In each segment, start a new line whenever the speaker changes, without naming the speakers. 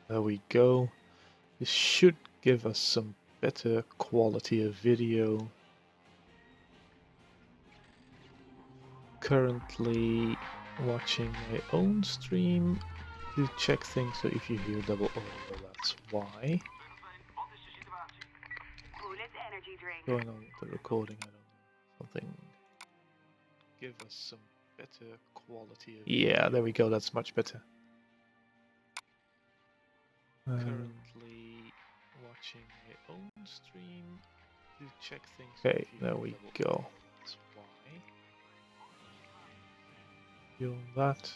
There we go. This should give us some better quality of video. Currently watching my own stream to check things, so if you hear double O, that's why. Going on with the recording, I don't know. Something. Give us some better quality of video. Yeah, there we go, that's much better. Currently watching my own stream to check things. Okay, there we go. That's why. Doing that.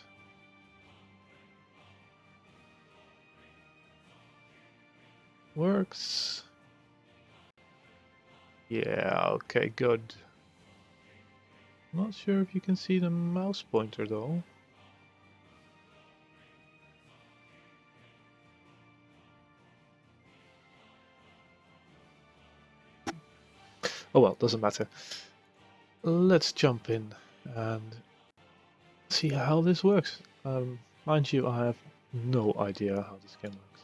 Works. Yeah, okay, good. Not sure if you can see the mouse pointer though. Oh well, doesn't matter. Let's jump in and see how this works. Mind you, I have no idea how this game works.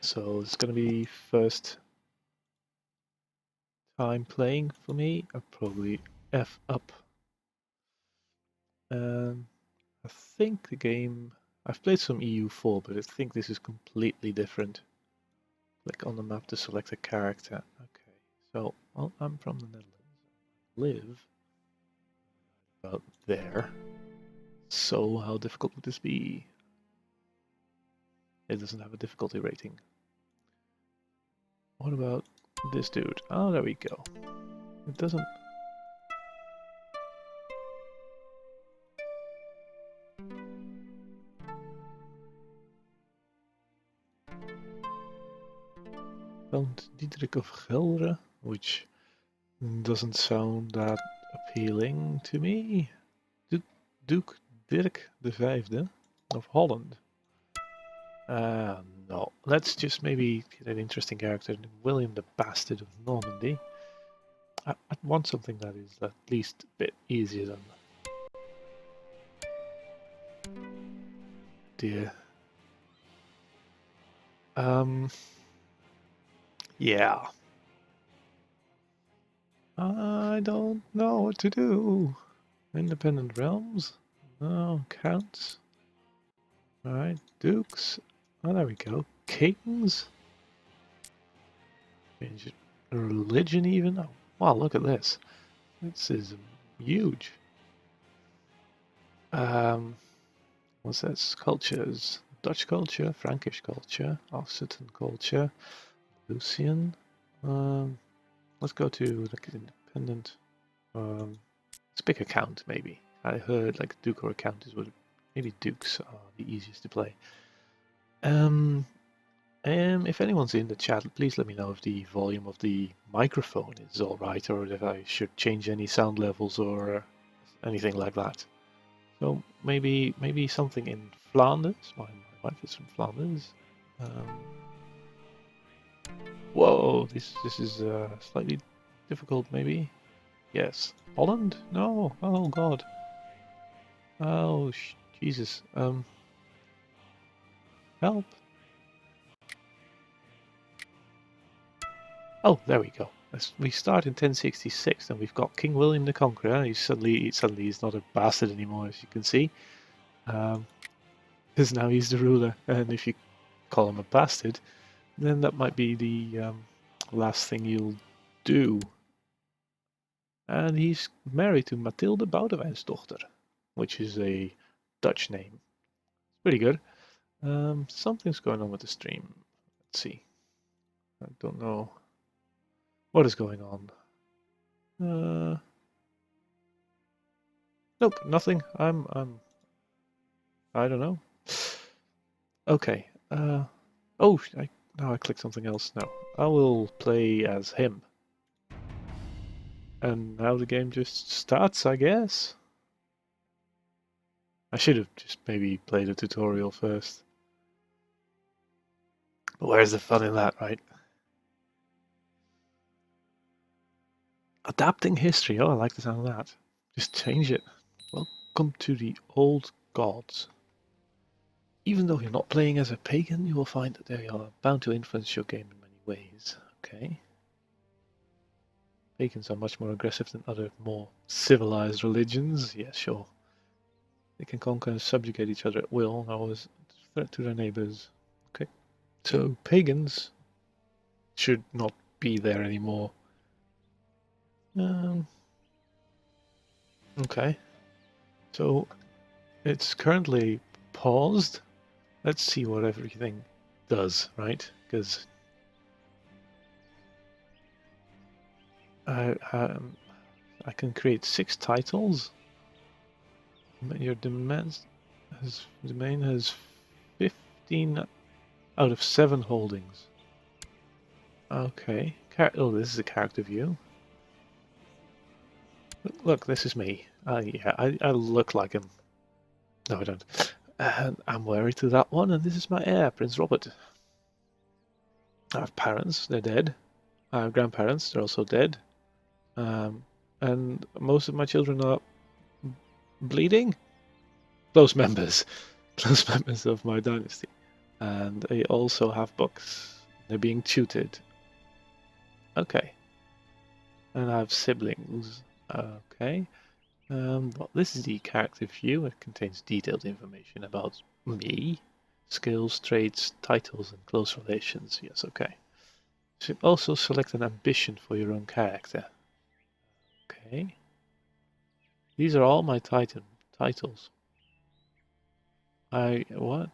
So it's gonna be first time playing for me. I'll probably F up. I think the game... I've played some EU4, but I think this is completely different. Click on the map to select a character. Okay, so well, I'm from the Netherlands. I live about there. So how difficult would this be? It doesn't have a difficulty rating. What about this dude? Oh, there we go. It doesn't... Count Diederik of Gelre, which doesn't sound that appealing to me. Duke Dirk V of Holland. No, let's just maybe get an interesting character. William the Bastard of Normandy. I'd want something that is at least a bit easier than... Dear. Yeah. I don't know what to do. Independent realms? No, counts. Alright, dukes. Oh, there we go. Kings? Religion even? Oh, wow, look at this. This is huge. What's this? Cultures. Dutch culture, Frankish culture, Occitan culture, Lucian. Let's go to like independent. Let's pick a count maybe. I heard like Duke or a count is what maybe Dukes are the easiest to play. If anyone's in the chat, please let me know if the volume of the microphone is alright, or if I should change any sound levels or anything like that. So maybe something in Flanders. My wife is from Flanders. Whoa, this is slightly difficult maybe. Yes. Holland? No. Oh god. Oh Jesus. Help. Oh, there we go. We start in 1066, and we've got King William the Conqueror. He's suddenly he's not a bastard anymore, as you can see, because now he's the ruler. And if you call him a bastard, then that might be the last thing you'll do. And he's married to Mathilde Boudewijnsdochter, which is a Dutch name. Pretty good. Something's going on with the stream. Let's see. I don't know what is going on. Nope, nothing. I don't know. Okay. Now I clicked something else. No, I will play as him. And now the game just starts, I guess. I should have just maybe played a tutorial first. But where's the fun in that, right? Adapting history. Oh, I like the sound of that. Just change it. Welcome to the old gods. Even though you're not playing as a pagan, you will find that they are bound to influence your game in many ways. Okay. Pagans are much more aggressive than other more civilized religions. Yeah, sure. They can conquer and subjugate each other at will, and always a threat to their neighbors. Okay. So pagans should not be there anymore. Okay. So it's currently paused. Let's see what everything does, right? Because I can create 6 titles. Your domain has 15 out of 7 holdings. Okay. Oh, this is a character view. Look, this is me. Yeah, I look like him. No, I don't. I'm married to that one, and this is my heir, Prince Robert. I have parents, they're dead. I have grandparents, they're also dead. And most of my children are bleeding. Close members of my dynasty. And they also have books. They're being tutored. Okay. And I have siblings. Okay. Well, this is the character view. It contains detailed information about me, skills, traits, titles, and close relations. Yes, okay. You should also select an ambition for your own character. Okay. These are all my titles. What?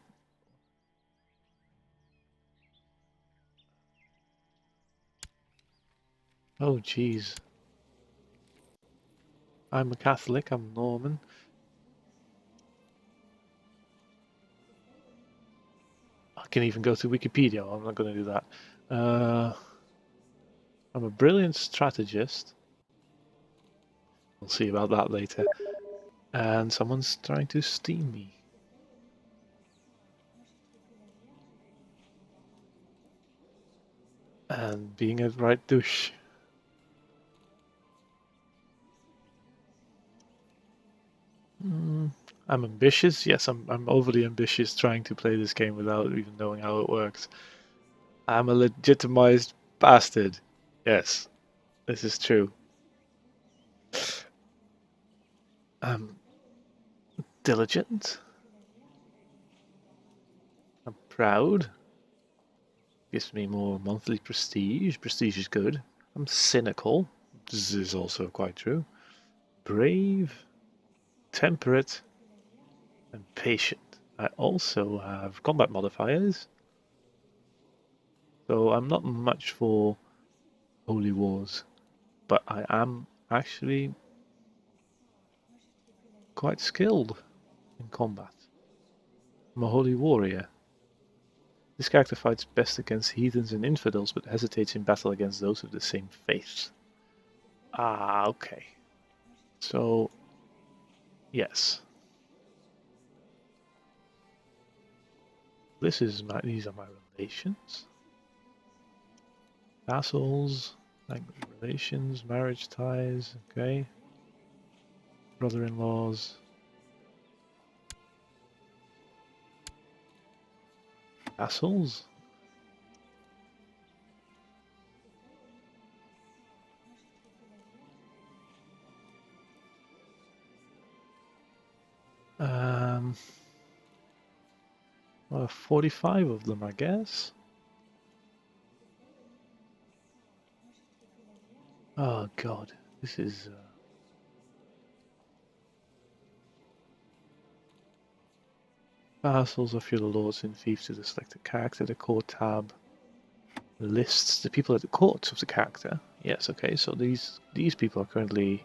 Oh, jeez. I'm a Catholic, I'm Norman. I can even go to Wikipedia, I'm not going to do that. I'm a brilliant strategist. We'll see about that later. And someone's trying to steam me. And being a right douche. I'm ambitious. Yes, I'm overly ambitious trying to play this game without even knowing how it works. I'm a legitimized bastard. Yes, this is true. I'm diligent. I'm proud. Gives me more monthly prestige. Prestige is good. I'm cynical. This is also quite true. Brave, temperate, and patient. I also have combat modifiers. So I'm not much for holy wars, but I am actually quite skilled in combat. I'm a holy warrior. This character fights best against heathens and infidels, but hesitates in battle against those of the same faith. Ah, okay. So, yes. These are my relations. Vassals, relations, marriage ties, okay. Brother-in-laws. Vassals? Well, 45 of them, I guess. Oh god, this is... Vassals of your lords and fiefs to the selected character, the court tab lists the people at the court of the character. Yes, okay, so these people are currently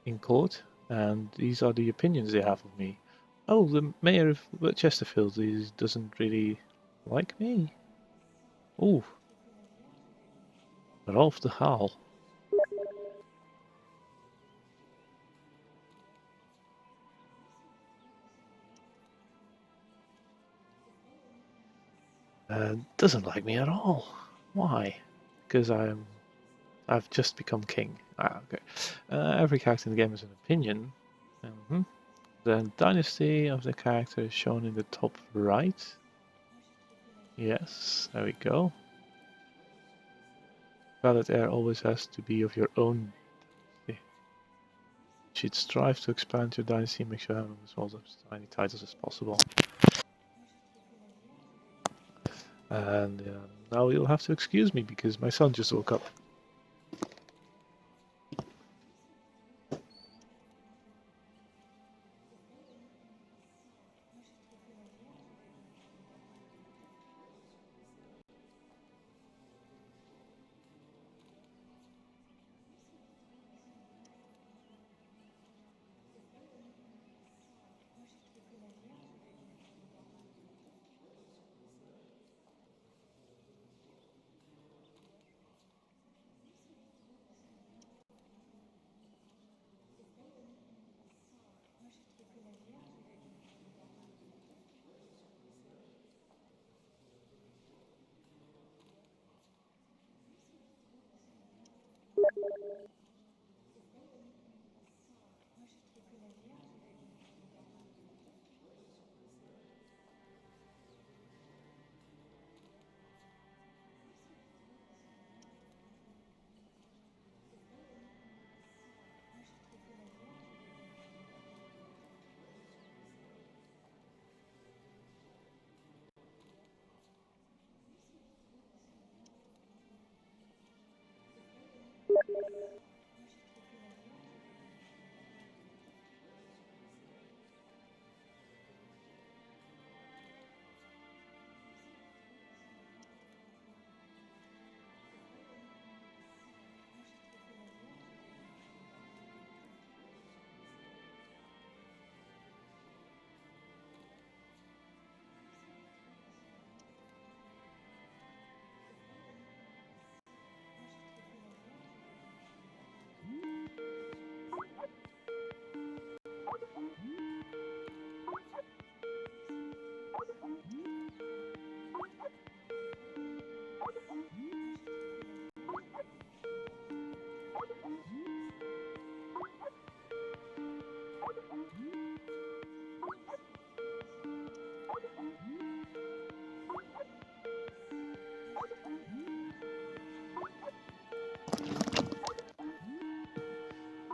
in court, and these are the opinions they have of me. Oh, the mayor of Chesterfield doesn't really like me. Oh, Rolf de Haal. Doesn't like me at all. Why? Because I've just become king. Ah, okay. Every character in the game has an opinion. The dynasty of the character is shown in the top right. Yes, there we go. Valid heir always has to be of your own. You should strive to expand your dynasty and make sure you have as well as many titles as possible. And now you'll have to excuse me because my son just woke up.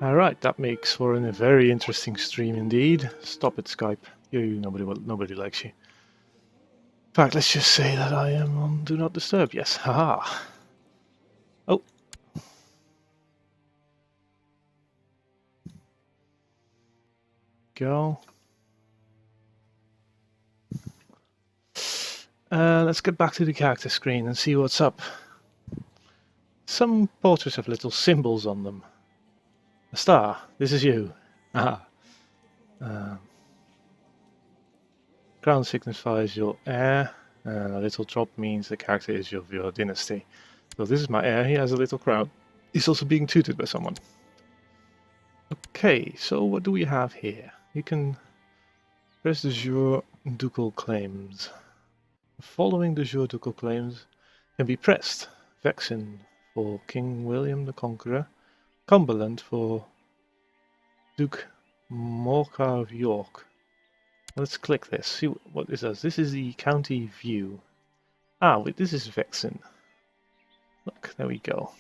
Alright, that makes for a very interesting stream indeed. Stop it, Skype. Nobody likes you. In fact, let's just say that I am on Do Not Disturb. Yes, haha. Oh. Go. Let's get back to the character screen and see what's up. Some portraits have little symbols on them. A star. This is you. Aha. Crown signifies your heir. A little drop means the character is of your dynasty. So this is my heir. He has a little crown. He's also being tutored by someone. Okay, so what do we have here? You can press de jure ducal claims. The following de jure ducal claims can be pressed. Vexin for King William the Conqueror. Cumberland for Duke Morcar of York. Let's click this. See what this does. This is the county view. Ah, wait, this is Vexin. Look, there we go.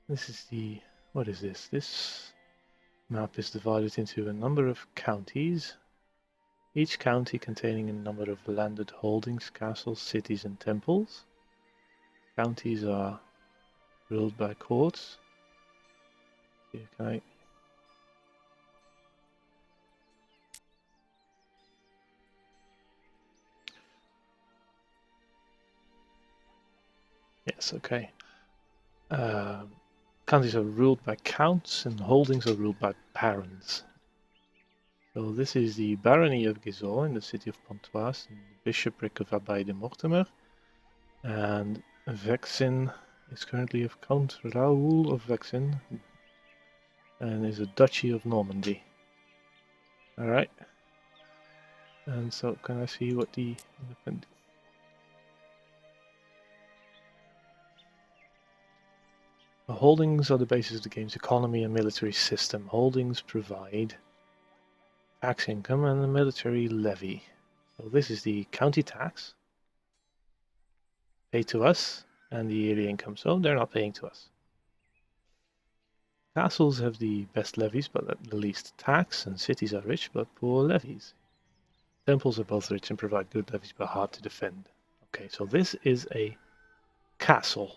This is the... what is this? This map is divided into a number of counties. Each county containing a number of landed holdings, castles, cities and temples. Counties are ruled by courts. Okay. Yes, okay. Counties are ruled by counts and holdings are ruled by barons. So this is the barony of Gisors in the city of Pontoise and the bishopric of Abbaye de Mortemer. And Vexin is currently of Count Raoul of Vexin and is a duchy of Normandy. Alright. And so can I see what the holdings are the basis of the game's economy and military system. Holdings provide tax income and the military levy. So this is the county tax paid to us and the yearly income, so they're not paying to us. Castles have the best levies but at the least tax, and cities are rich but poor levies. Temples are both rich and provide good levies but hard to defend. Okay, so this is a castle.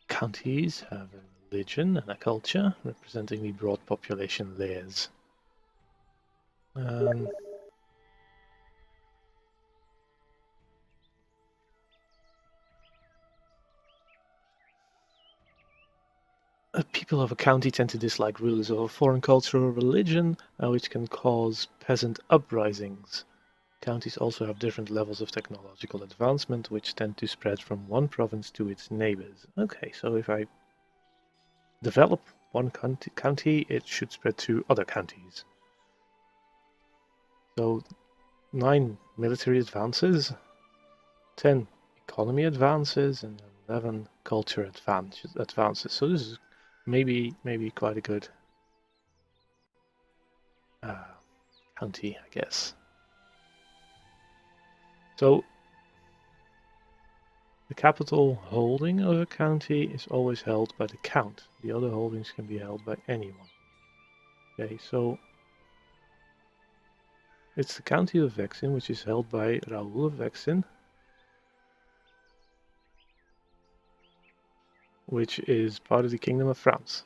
Counties have a religion and a culture representing the broad population layers. People of a county tend to dislike rulers of a foreign culture or religion, which can cause peasant uprisings. Counties also have different levels of technological advancement, which tend to spread from one province to its neighbors. Okay, so if I develop one county, it should spread to other counties. So 9 military advances, 10 economy advances, and 11 culture advances. So this is maybe quite a good county, I guess. So the capital holding of a county is always held by the count. The other holdings can be held by anyone. Okay, so it's the county of Vexin, which is held by Raoul of Vexin, which is part of the Kingdom of France.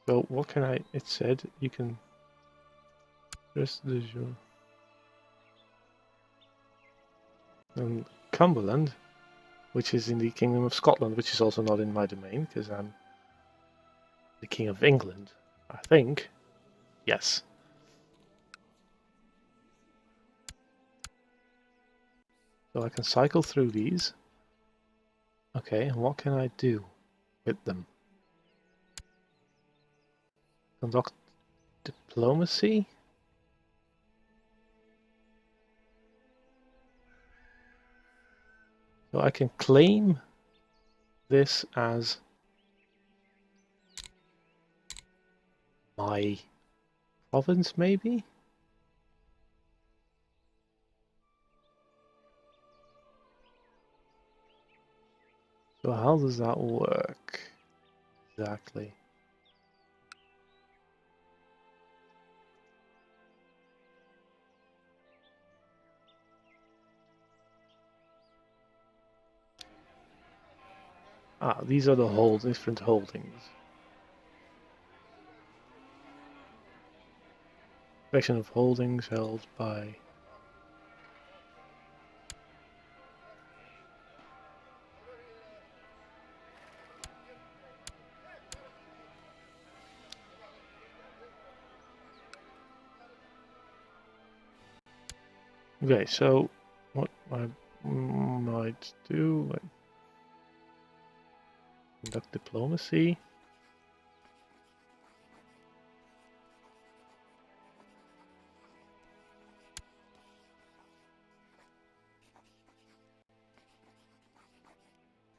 So what can I? It said you can rest de jour. And Cumberland, which is in the Kingdom of Scotland, which is also not in my domain because I'm the King of England, I think. Yes. So I can cycle through these. Okay, and what can I do with them? Conduct diplomacy? So I can claim this as my province, maybe? So how does that work exactly? These are the different holdings. Section of holdings held by Okay, so what I might do, like conduct diplomacy.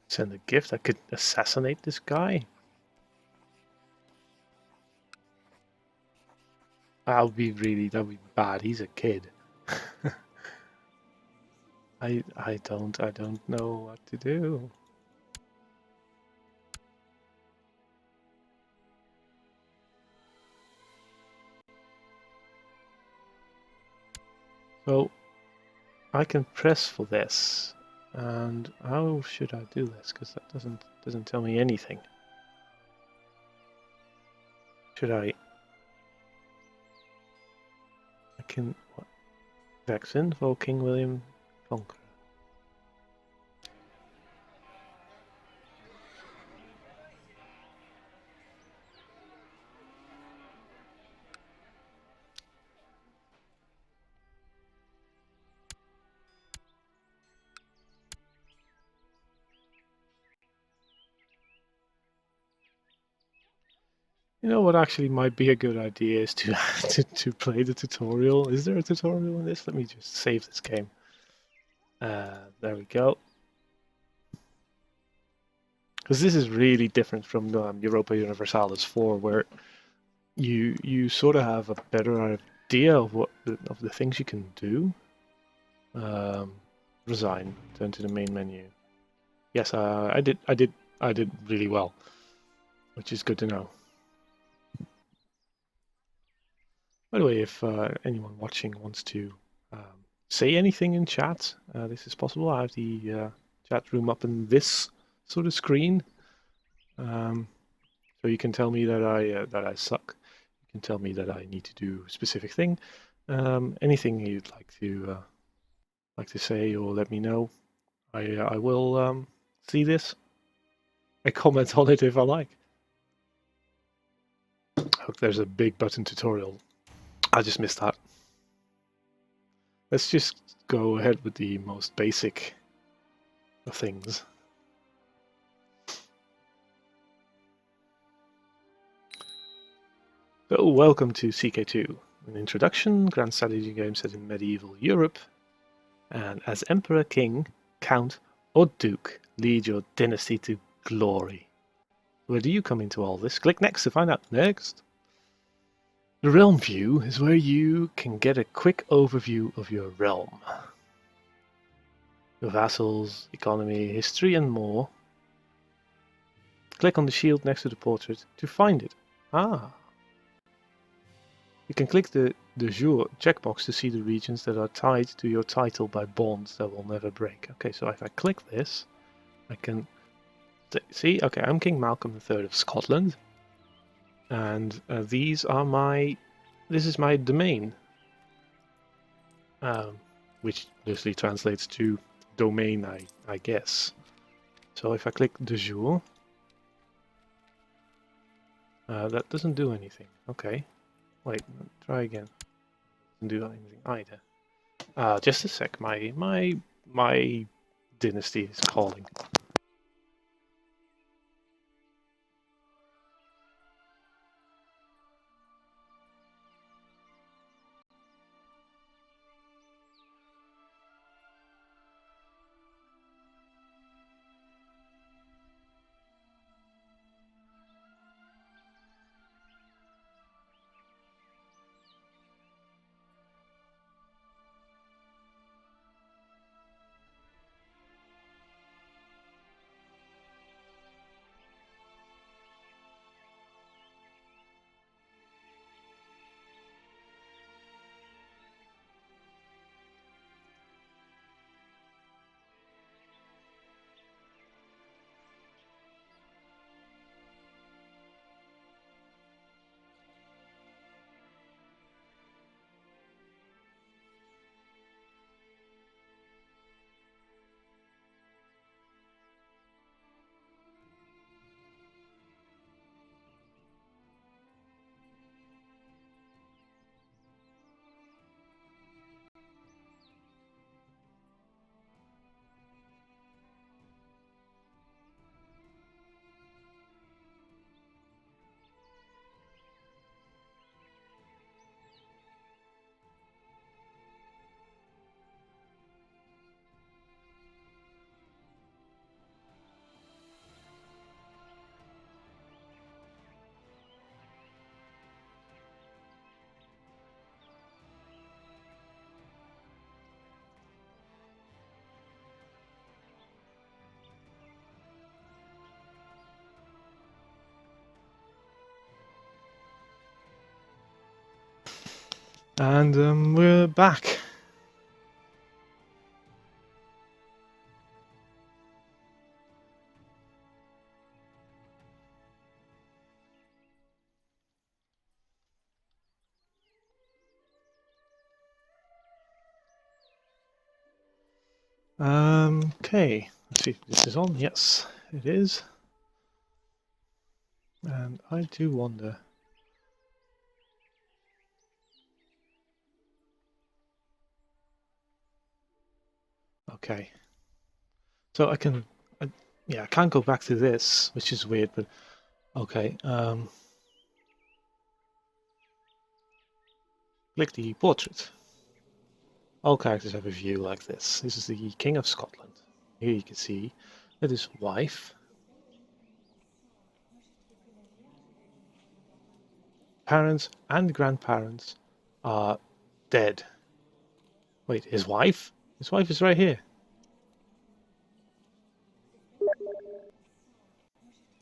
Send a gift. I could assassinate this guy. That'd be bad. He's a kid. I don't know what to do. So I can press for this, and how should I do this? Because that doesn't tell me anything. Should I can what? Vaccine for King William Conqueror. You know what actually might be a good idea is to to play the tutorial. Is there a tutorial in this? Let me just save this game. There we go. Because this is really different from Europa Universalis 4, where you sort of have a better idea of of the things you can do. Resign. Turn to the main menu. Yes, I did really well, which is good to know. By the way, if anyone watching wants to say anything in chat, this is possible. I have the chat room up in this sort of screen, so you can tell me that I suck. You can tell me that I need to do a specific thing. Anything you'd like to say or let me know, I will see this. I comment on it if I like. Hope there's a big button tutorial. I just missed that. Let's just go ahead with the most basic of things. So, welcome to CK2, an introduction, grand strategy game set in medieval Europe, and as Emperor, King, Count, or Duke, lead your dynasty to glory. Where do you come into all this? Click next to find out. Next! The Realm View is where you can get a quick overview of your realm. Your vassals, economy, history, and more. Click on the shield next to the portrait to find it. You can click the de jure checkbox to see the regions that are tied to your title by bonds that will never break. Okay, so if I click this, I can see, okay, I'm King Malcolm III of Scotland, and this is my domain, which loosely translates to domain, I guess. So if I click de jure, that doesn't do anything. Okay, wait, try again. Doesn't do anything either. Just a sec. My dynasty is calling. And we're back. Okay, let's see if this is on. Yes, it is. And I do wonder. Okay. So I can't go back to this, which is weird, but okay. Click the portrait. All characters have a view like this. This is the King of Scotland. Here you can see that his wife parents and grandparents are dead. Wait, his wife? His wife is right here.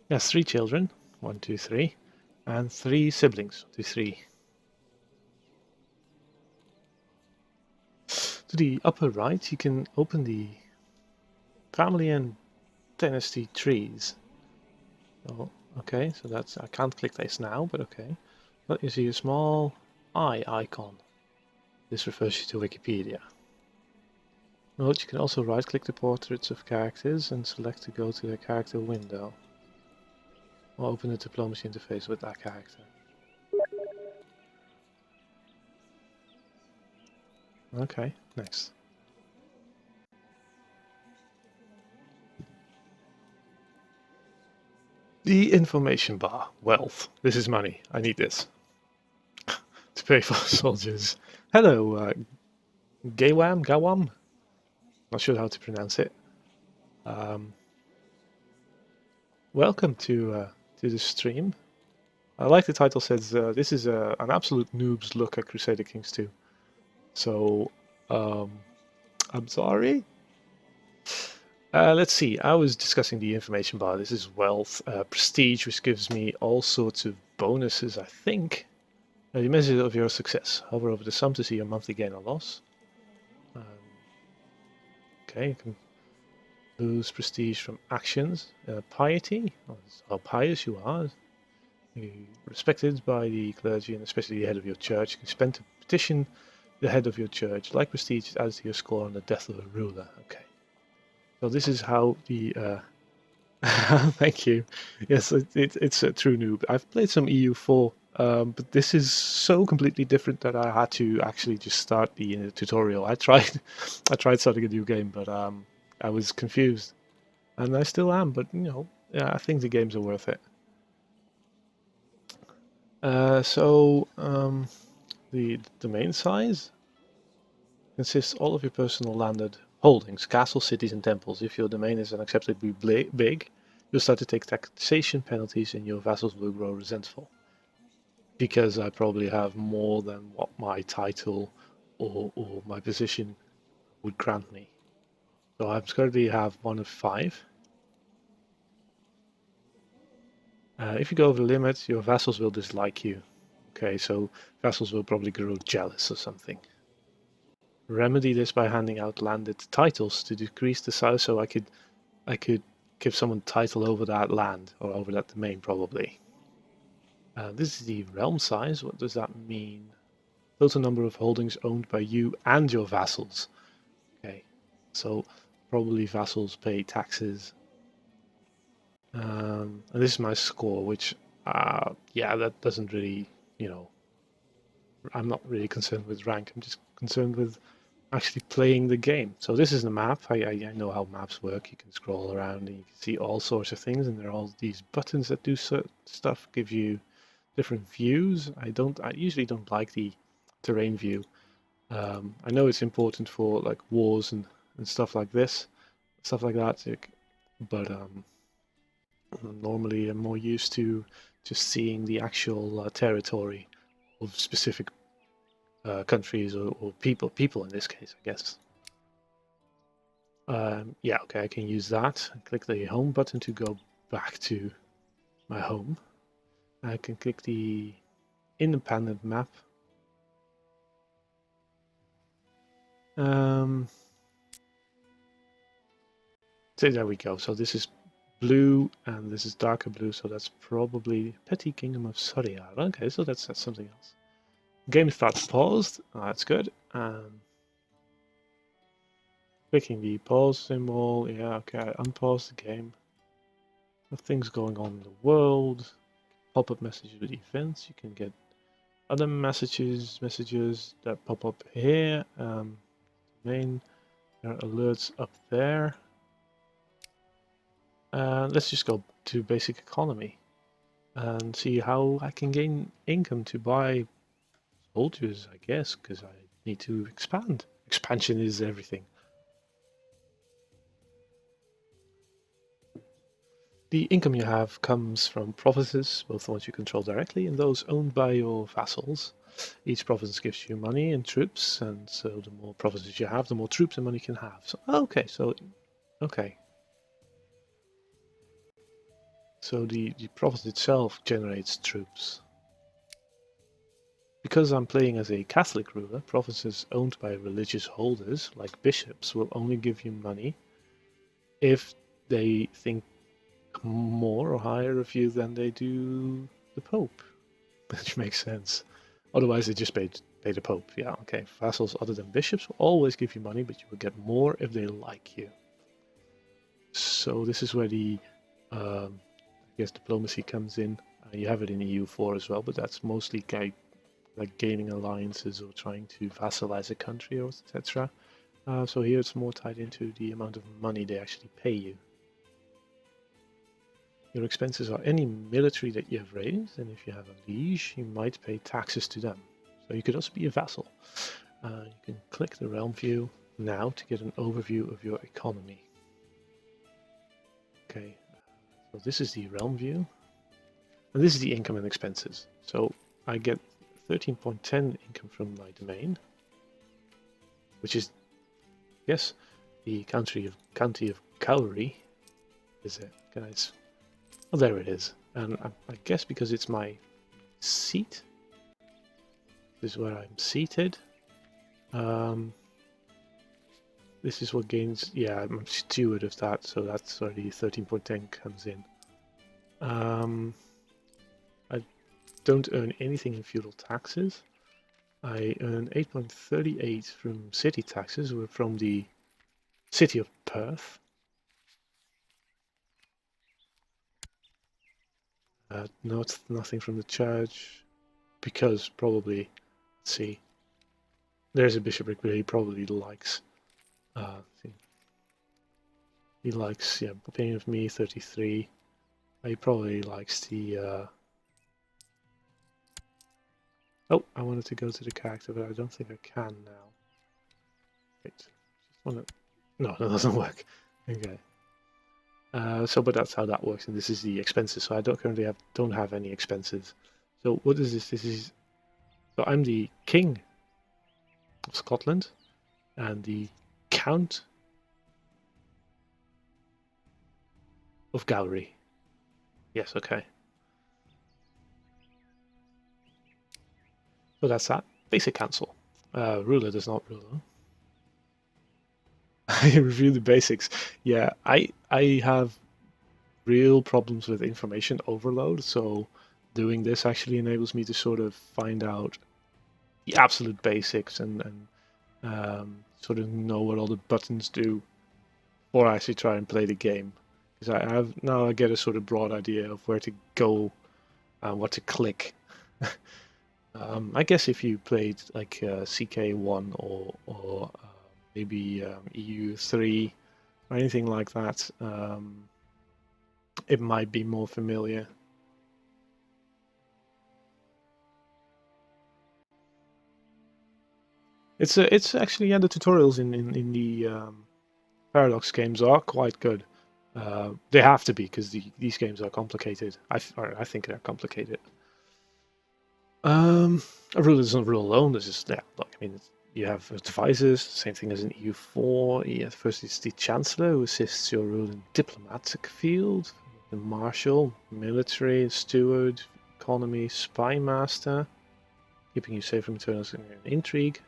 He has 3 children. 1, 2, 3. And 3 siblings. 2, 3. To the upper right, you can open the family and dynasty trees. Oh, okay, so that's, I can't click this now, but okay. But you see a small eye icon. This refers you to Wikipedia. Note you can also right-click the portraits of characters and select to go to their character window. Or open the diplomacy interface with that character. Okay, next. The information bar. Wealth. This is money. I need this. To pay for soldiers. Hello, Gawam? Not sure how to pronounce it. Welcome to the stream. I like the title says this is an absolute noob's look at Crusader Kings 2. So, I'm sorry. Let's see. I was discussing the information bar. This is wealth, prestige, which gives me all sorts of bonuses, I think. The measure of your success. Hover over the sum to see your monthly gain or loss. Okay, you can lose prestige from actions. Piety. How pious you are. You're respected by the clergy and especially the head of your church. You can spend to petition the head of your church. Like prestige, it adds to your score on the death of a ruler. Okay. So this is how the... Thank you. Yes, it's a true noob. I've played some EU4, but this is so completely different that I had to actually just start the tutorial. I tried starting a new game, but I was confused, and I still am. But you know, yeah, I think the games are worth it. The domain size consists all of your personal landed holdings, castles, cities, and temples. If your domain is unacceptably big, you'll start to take taxation penalties and your vassals will grow resentful. Because I probably have more than what my title or my position would grant me. So I currently have 1 of 5. If you go over the limit, your vassals will dislike you. Okay, so vassals will probably grow jealous or something. Remedy this by handing out landed titles to decrease the size, so I could give someone title over that land or over that domain probably. This is the realm size. What does that mean? Total number of holdings owned by you and your vassals. Okay, so probably vassals pay taxes. And this is my score, which yeah, that doesn't really, you know, I'm not really concerned with rank. I'm just concerned with actually playing the game. So this is the map. I know how maps work. You can scroll around and you can see all sorts of things, and there are all these buttons that do certain stuff, give you different views. I usually don't like the terrain view. I know it's important for like wars and stuff like this, stuff like that, but normally I'm more used to just seeing the actual territory of specific countries or people in this case, I guess. Yeah, okay, I can use that. Click the home button to go back to my home. I can click the independent map. So there we go. So this is blue and this is darker blue, so that's probably Petty Kingdom of Surya. Okay, so that's something else. Game starts paused. Oh, that's good. Clicking the pause symbol. Yeah, okay, I unpause the game. Nothing's going on in the world. Pop-up messages with events. You can get other messages that pop up here. Main, there are alerts up there. Let's just go to basic economy and see how I can gain income to buy soldiers, I guess, because I need to expand. Expansion is everything. The income you have comes from provinces, both the ones you control directly and those owned by your vassals. Each province gives you money and troops, and so the more provinces you have, the more troops and money you can have. So okay. So the province itself generates troops. Because I'm playing as a Catholic ruler, provinces owned by religious holders, like bishops, will only give you money if they think more or higher of you than they do the Pope, which makes sense. Otherwise, they just pay the Pope. Yeah, okay. Vassals other than bishops will always give you money, but you will get more if they like you. So this is where the, I guess, diplomacy comes in. You have it in EU4 as well, but that's mostly like gaining alliances or trying to vassalize a country or etc. So here it's more tied into the amount of money they actually pay you. Your expenses are any military that you have raised, and if you have a liege, you might pay taxes to them. So you could also be a vassal. You can click the realm view now to get an overview of your economy. Okay, so this is the realm view, and this is the income and expenses. So I get 13.10 income from my domain, which is, yes, the county of Cowrie. Is it, guys? Oh, there it is. And I guess because it's my seat, this is where I'm seated. This is what gains. Yeah, I'm steward of that, so that's where the 13.10 comes in. I don't earn anything in feudal taxes. I earn 8.38 from city taxes, or from the city of Perth. No, it's nothing from the church, because probably, let's see, there's a bishopric, but he probably likes, he likes, yeah, opinion of me, 33. He probably likes the, oh, I wanted to go to the character, but I don't think I can now. Wait, just wanna, no, that doesn't work. Okay. But that's how that works, and this is the expenses. So I currently don't have any expenses. So what is this? So I'm the King of Scotland and the Count of Gowrie. Yes, okay. So that's that. Basic council. Ruler does not rule. I review the basics. Yeah, I have real problems with information overload, so doing this actually enables me to sort of find out the absolute basics and sort of know what all the buttons do before I actually try and play the game. Because I get a sort of broad idea of where to go and what to click. I guess if you played like CK1 or maybe EU3 or anything like that, it might be more familiar. It's actually, yeah, the tutorials in the Paradox games are quite good. They have to be, because these games are complicated. I think they're complicated. A ruler doesn't rule alone. This is, yeah, look, I mean, you have advisors, same thing as in EU4. First is the Chancellor, who assists your rule in diplomatic field, the Marshal, military, steward, economy, spy master, keeping you safe from internal intrigue,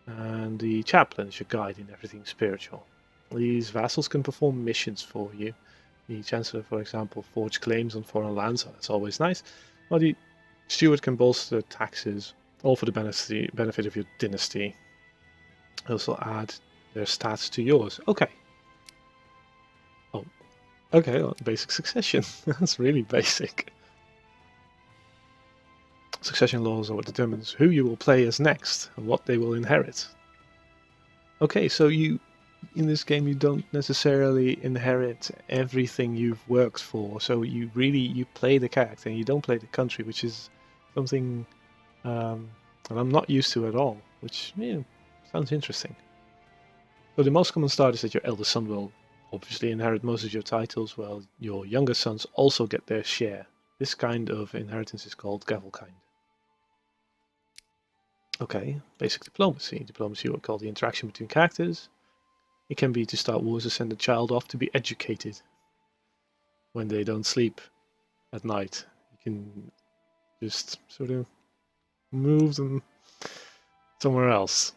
and the Chaplain is your guide in everything spiritual. These vassals can perform missions for you. The Chancellor, for example, forge claims on foreign lands, so that's always nice. Well, the Steward can bolster taxes, all for the benefit of your dynasty. Also add their stats to yours. Okay. Oh, okay, well, basic succession. That's really basic. Succession laws are what determines who you will play as next and what they will inherit. Okay, so in this game, you don't necessarily inherit everything you've worked for. So you play the character and you don't play the country, which is something that I'm not used to at all, which, yeah, sounds interesting. So the most common start is that your eldest son will obviously inherit most of your titles, well, your younger sons also get their share. This kind of inheritance is called gavelkind. Okay, basic diplomacy. Diplomacy, what we call the interaction between characters. It can be to start wars or send a child off to be educated when they don't sleep at night. You can just sort of move them somewhere else.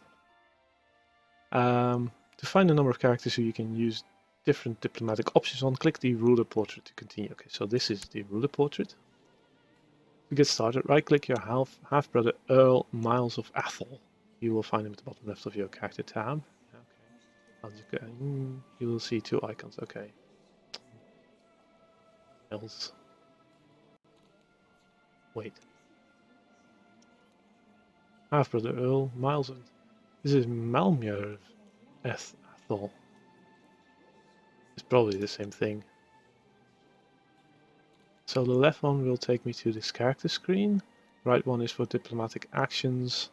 To find the number of characters who you can use different diplomatic options on, click the ruler portrait to continue. Okay, so this is the ruler portrait. To get started, right-click your half-brother Earl Miles of Athol. You will find him at the bottom left of your character tab. Okay, you will see two icons. Okay. Miles. Wait. Half-brother Earl Miles of... This is Malmir Athol. It's probably the same thing. So the left one will take me to this character screen. Right one is for diplomatic actions.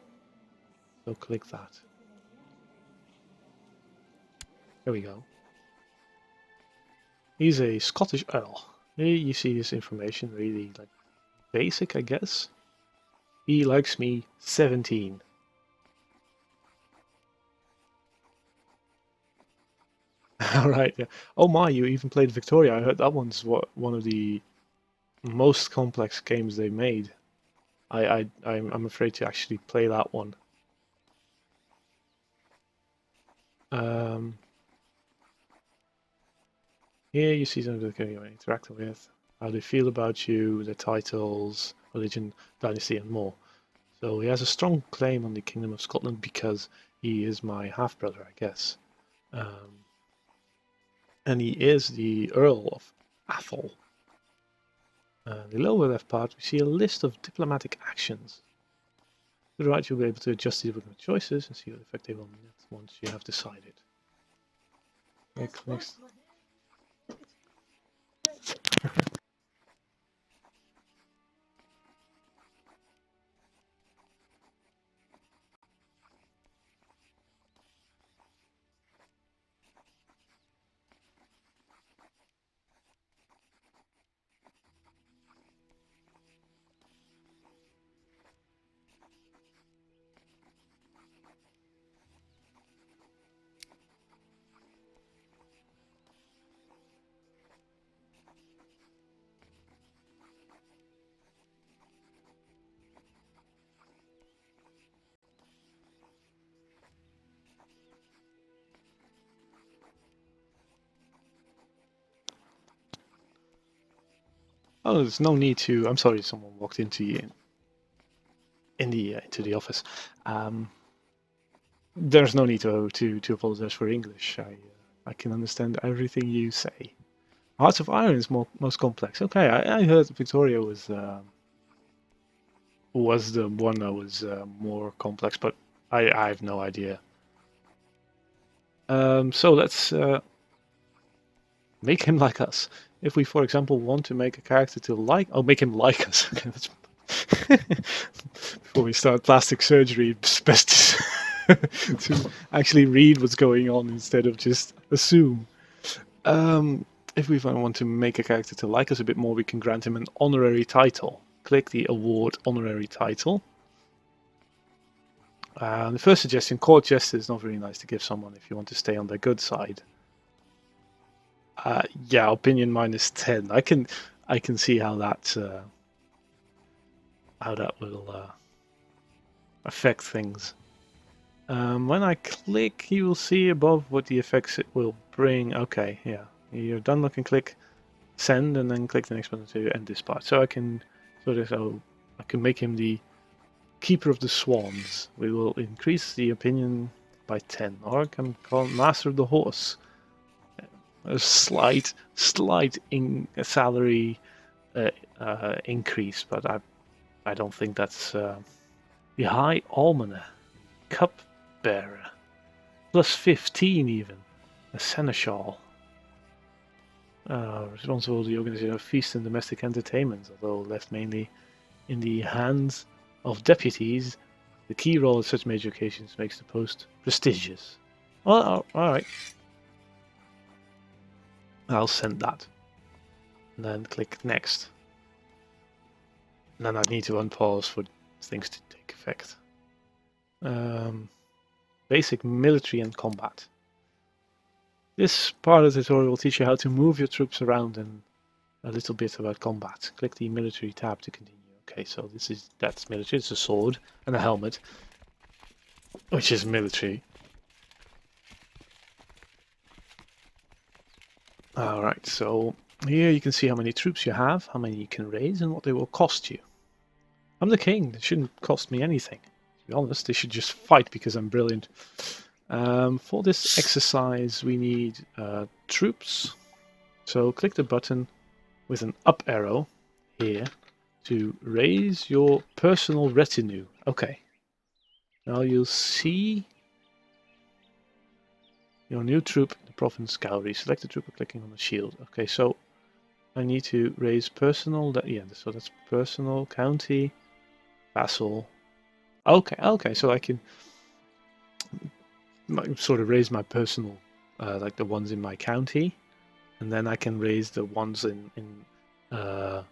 So click that. There we go. He's a Scottish Earl. Here you see this information, really like basic, I guess. He likes me 17. Alright, yeah. Oh my, you even played Victoria. I heard that one's one of the most complex games they made. I'm afraid to actually play that one. Here you see something that you're interacting with, how they feel about you, their titles, religion, dynasty, and more. So he has a strong claim on the Kingdom of Scotland because he is my half-brother, I guess. And he is the Earl of Athol. The lower left part, we see a list of diplomatic actions. To the right, you'll be able to adjust the different choices and see what effect they will net once you have decided. Next. Oh, there's no need to. I'm sorry, someone walked into the office. There's no need to apologize for English. I can understand everything you say. Hearts of Iron is most complex. Okay, I heard Victoria was the one that was more complex, but I have no idea. So let's make him like us. If we, for example, want to make a character to make him like us. Okay, that's before we start plastic surgery, it's best to actually read what's going on instead of just assume. If we want to make a character to like us a bit more, we can grant him an honorary title. Click the award honorary title. The first suggestion, court jester, is not very nice to give someone if you want to stay on their good side. Yeah, opinion -10. I can see how that will affect things. When I click, you will see above what the effects it will bring. Okay, yeah, you're done looking. Click send, and then click the next button to end this part. So I can I can make him the Keeper of the Swans. We will increase the opinion by 10, or I can call him Master of the Horse. A slight salary increase, but I don't think that's the High Almoner, Cupbearer, +15 even, a Seneschal. Responsible for the organization of feast and domestic entertainment, although left mainly in the hands of deputies. The key role at such major occasions makes the post prestigious. Well, all right. I'll send that. And then click next. And then I need to unpause for things to take effect. Basic military and combat. This part of the tutorial will teach you how to move your troops around and a little bit about combat. Click the military tab to continue. Okay, so that's military. It's a sword and a helmet, which is military. Alright, so here you can see how many troops you have, how many you can raise, and what they will cost you. I'm the king. It shouldn't cost me anything. To be honest, they should just fight because I'm brilliant. For this exercise, we need troops. So click the button with an up arrow here to raise your personal retinue. Okay. Now you'll see your new troop in the province gallery. Select the troop by clicking on the shield. Okay, so I need to raise personal. So that's personal, county, vassal. Okay, so I can sort of raise my personal, like the ones in my county, and then I can raise the ones in the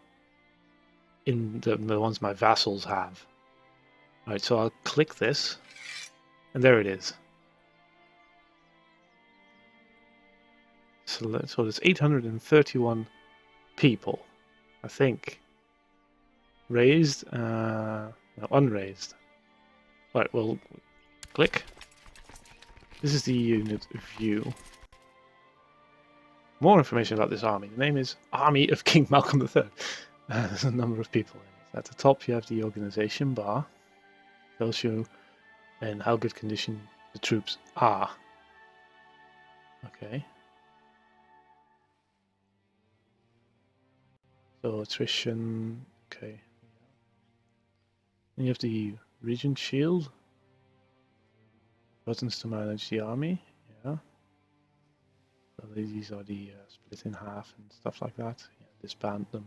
ones my vassals have. Alright, so I'll click this, and there it is. So there's 831 people, I think. Raised, no, unraised. Right, well, click. This is the unit view. More information about this army. The name is Army of King Malcolm III. There's a number of people in it. At the top you have the organization bar. Tells you in how good condition the troops are. Okay. So attrition, okay. Then you have the regent shield. Buttons to manage the army, yeah. So these are the split in half and stuff like that. Yeah, disband them.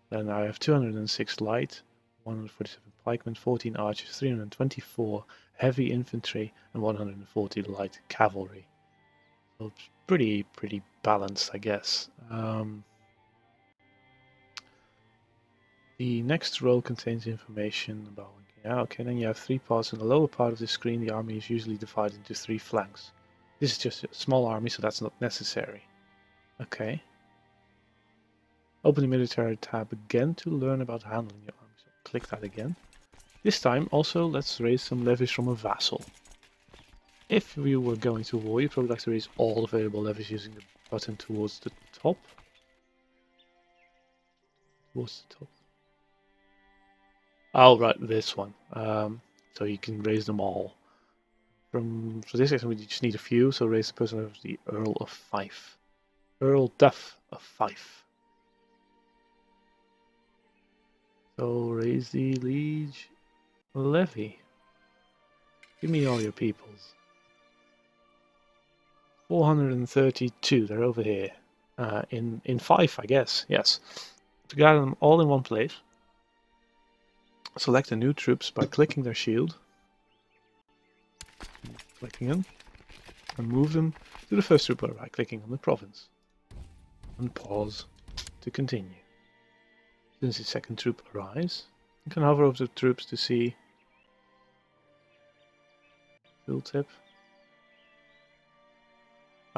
Then I have 206 light, 147 pikemen, 14 archers, 324 heavy infantry, and 140 light cavalry. So it's pretty balanced, I guess. The next row contains information about. Okay, then you have 3 parts. In the lower part of the screen, the army is usually divided into 3 flanks. This is just a small army, so that's not necessary. Okay. Open the military tab again to learn about handling your army. So click that again. This time also let's raise some levies from a vassal. If you were going to war, you'd probably like to raise all available levies using the button towards the top. Towards the top. Oh, right, this one. So you can raise them all. For this example, you just need a few, so raise the person of the Earl of Fife. Earl Duff of Fife. So raise the liege levy. Give me all your peoples. 432, they're over here. In Fife, I guess, yes. To gather them all in one place. Select the new troops by clicking their shield, clicking them, and move them to the first troop by clicking on the province. And pause to continue. Since the second troop arrives, you can hover over the troops to see tooltip.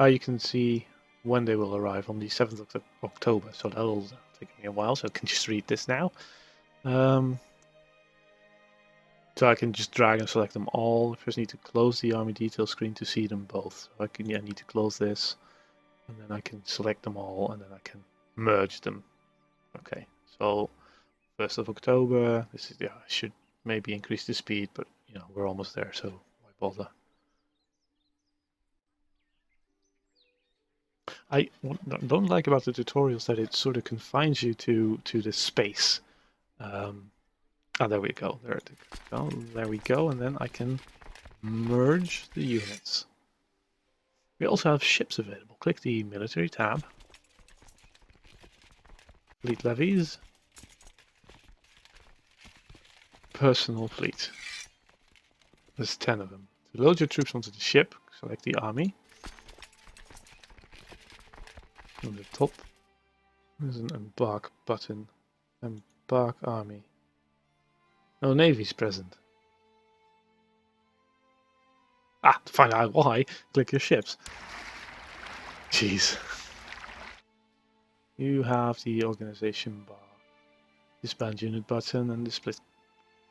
You can see when they will arrive on the 7th of October, so that'll take me a while, so I can just read this now. So I can just drag and select them all. I first need to close the army detail screen to see them both. So I need to close this, and then I can select them all, and then I can merge them. Okay, so 1st of October. This is I should maybe increase the speed, but we're almost there, so why bother? I don't like about the tutorials that it sort of confines you to the space. There we go. There we go, and then I can merge the units. We also have ships available. Click the military tab. Fleet levies. Personal fleet. There's 10 of them. To load your troops onto the ship, select the army. On the top, there's an embark button. Embark army. No navy's present. Ah, to find out why, click your ships. Jeez. You have the organization bar, disband unit button, and the split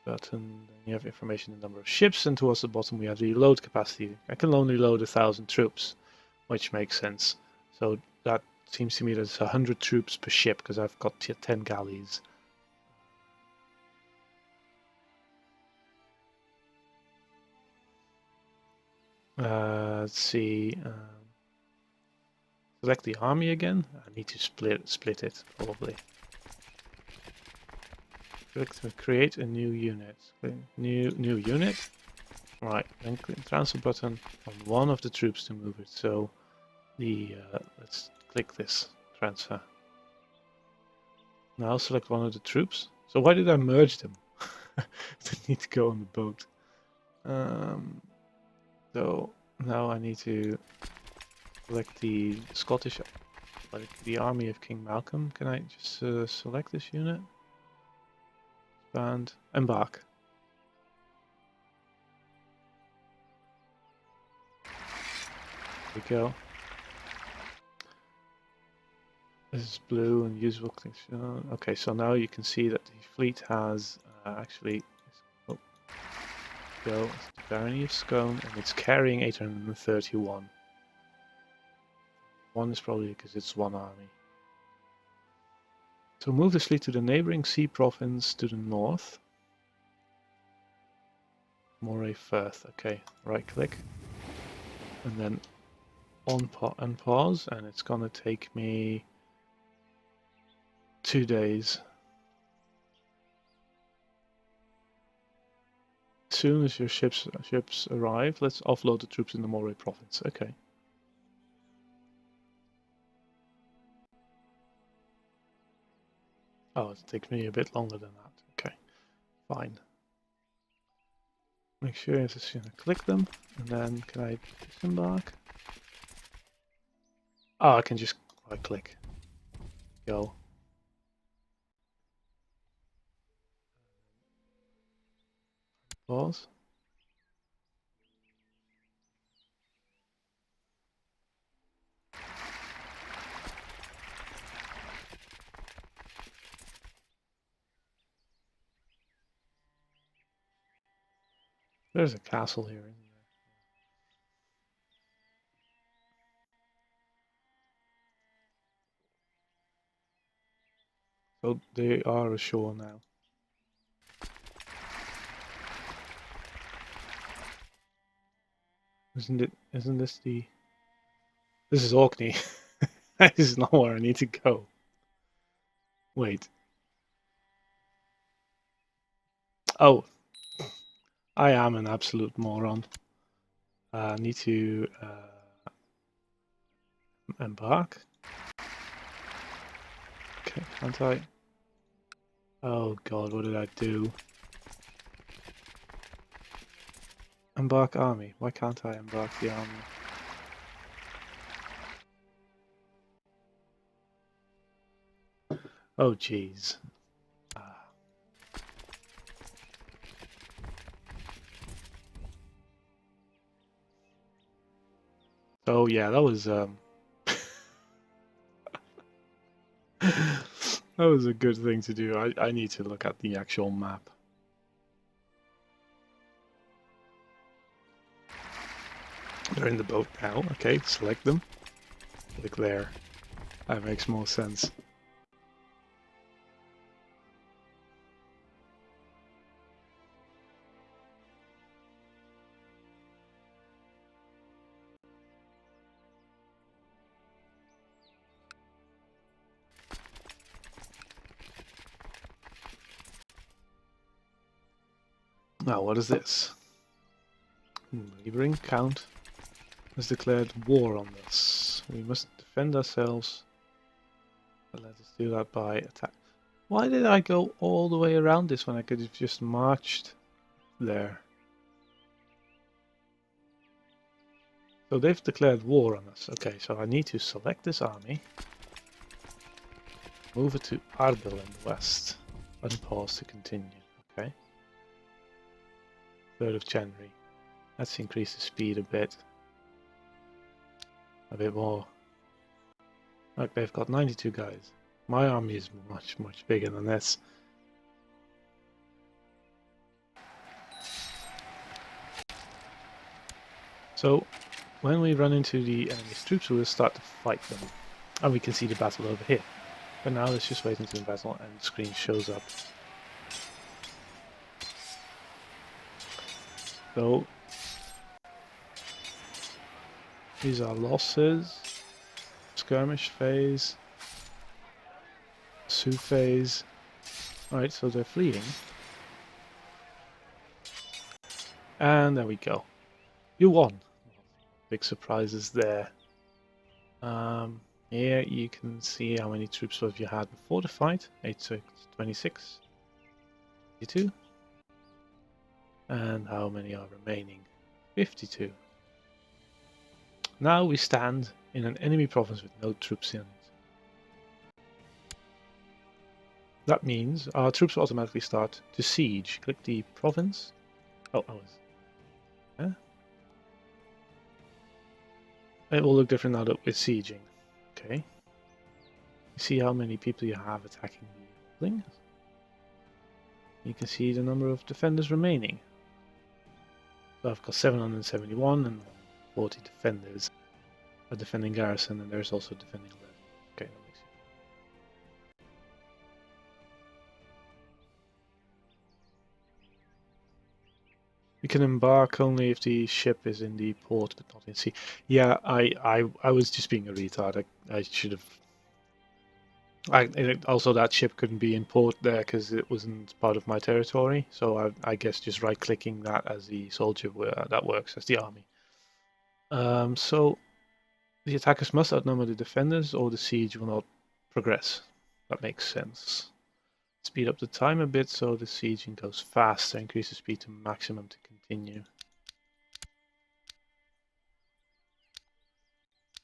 button. Then you have information, the number of ships, and towards the bottom we have the load capacity. I can only load 1,000 troops, which makes sense. So that seems to me that it's 100 troops per ship because I've got 10 galleys. Let's see. Select the army again. I need to split it probably. Click to create a new unit. New unit. Right. Then click transfer button on one of the troops to move it. So the let's click this transfer. Now select one of the troops. So why did I merge them? They need to go on the boat. So now I need to select the Scottish, like the army of King Malcolm. Can I just select this unit? And embark. There we go. This is blue and usable connection. Okay, so now you can see that the fleet has actually go. It's the Barony of Scone, and it's carrying 831. One is probably because it's one army. So move this fleet to the neighboring sea province to the north. Moray Firth. Okay, right click. And then unpause, and it's gonna take me 2 days. As soon as your ships arrive, let's offload the troops in the Moray province. Okay. Oh, it takes me a bit longer than that. Okay, fine. Make sure you just click them, and then can I disembark? Oh, I can just right click. Go. Pause. There's a castle here, isn't there? So they are ashore now. Isn't this the... This is Orkney. This is not where I need to go. Wait. Oh. I am an absolute moron. I need to embark. Okay, can't I? Oh god, what did I do? Embark army. Why can't I embark the army? Oh jeez. Oh yeah, that was that was a good thing to do. I need to look at the actual map. They're in the boat now. Okay, select them. Click there. That makes more sense. Now, what is this? Neighboring count has declared war on us. We must defend ourselves. But let us do that by attack. Why did I go all the way around this when I could have just marched there? So they've declared war on us. Okay, so I need to select this army. Move it to Arbil in the west. Unpause to continue. Okay. 3rd of January. Let's increase the speed a bit. A bit more. Look, they've got 92 guys. My army is much, much bigger than this. So, when we run into the enemy's troops, we'll start to fight them. And we can see the battle over here. But now let's just wait until the battle and the screen shows up. So, these are losses. Skirmish phase. Sioux phase. Alright, so they're fleeing. And there we go. You won. Big surprises there. Here you can see how many troops you had before the fight. 8 to 26. 52. And how many are remaining? 52. Now we stand in an enemy province with no troops in it. That means our troops will automatically start to siege. Click the province. Oh, I was. Yeah. It will look different now that we're sieging. Okay. You see how many people you have attacking the thing. You can see the number of defenders remaining. So I've got 771 and 40 defenders. A defending garrison, and there's also defending left. Okay, that makes sense. You can embark only if the ship is in the port, but not in sea. Yeah, I was just being a retard. I should have. Also, that ship couldn't be in port there because it wasn't part of my territory. So I guess just right-clicking that as the soldier that works as the army. So the attackers must outnumber the defenders, or the siege will not progress. That makes sense. Speed up the time a bit so the sieging goes faster. Increase the speed to maximum to continue.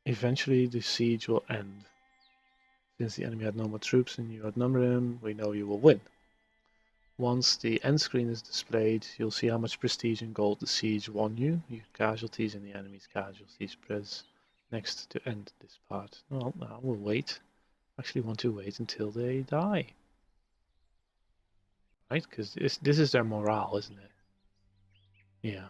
Eventually the siege will end. Since the enemy had no more troops and you outnumber him, we know you will win. Once the end screen is displayed, you'll see how much prestige and gold the siege won you. Your casualties and the enemy's casualties. Press next to end this part. Well, now we'll wait. Actually want to wait until they die. Right? Because this is their morale, isn't it? Yeah.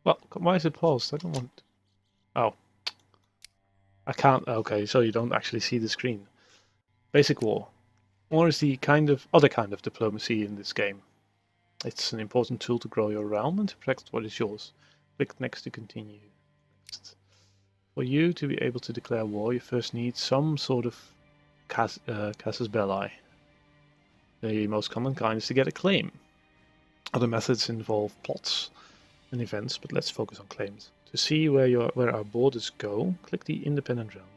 Well, why is it paused? I don't want... Oh. I can't... Okay, so you don't actually see the screen. Basic war. War is the other kind of diplomacy in this game. It's an important tool to grow your realm and to protect what is yours. Click next to continue. Next. For you to be able to declare war, you first need some sort of casus belli. The most common kind is to get a claim. Other methods involve plots and events, but let's focus on claims. To see where our borders go, click the independent realms.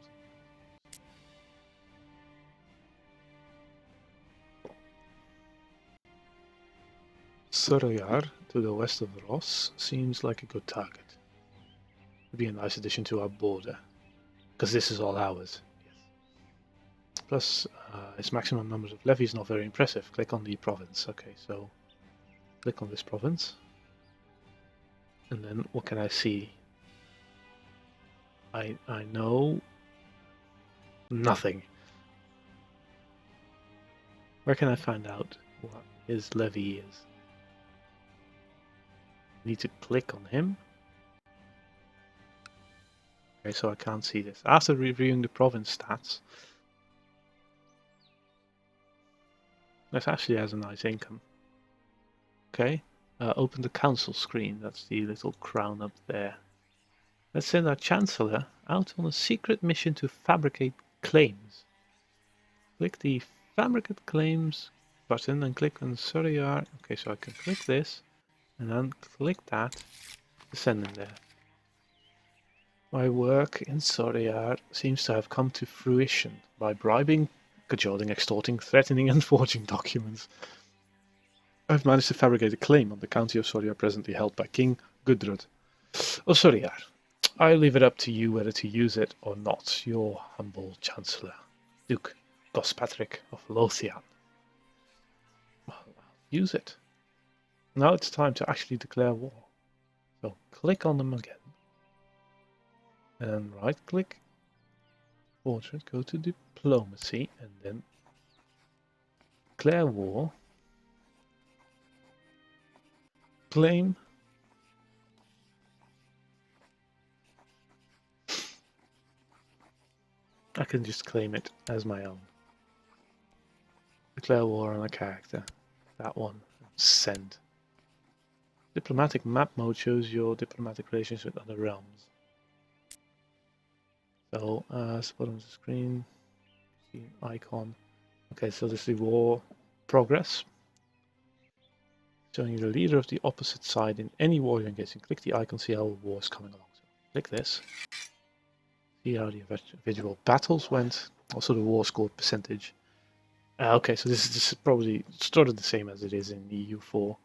Surayar, to the west of Ross, seems like a good target. Would be a nice addition to our border, because this is all ours. Yes. Plus, its maximum numbers of levies is not very impressive. Click on the province. Okay, so click on this province. And then what can I see? I know nothing. Where can I find out what his levy is? I need to click on him. Okay, so I can't see this. After reviewing the province stats, this actually has a nice income. Okay, open the council screen. That's the little crown up there. Let's send our Chancellor out on a secret mission to fabricate claims. Click the Fabricate Claims button and click on Surayar. Okay, so I can click this and then click that to send him there. My work in Surayar seems to have come to fruition. By bribing cajoling, extorting, threatening, and forging documents. I've managed to fabricate a claim on the county of Soria presently held by King Gudrud of Soriar. I leave it up to you whether to use it or not. Your humble Chancellor, Duke Gospatrick of Lothian. Well, I'll use it. Now it's time to actually declare war. So click on them again. And right click, portrait, go to diplomacy, and then declare war. Claim. I can just claim it as my own. Declare war on a character. That one. Send. Diplomatic map mode shows your diplomatic relations with other realms. So, bottom of the screen, see icon. Okay, so this is the war progress. Showing you the leader of the opposite side in any war you're engaged in. Click the icon, see how the war is coming along. So click this. See how the individual battles went. Also the war score percentage. Okay, so this is probably sort of the same as it is in EU4.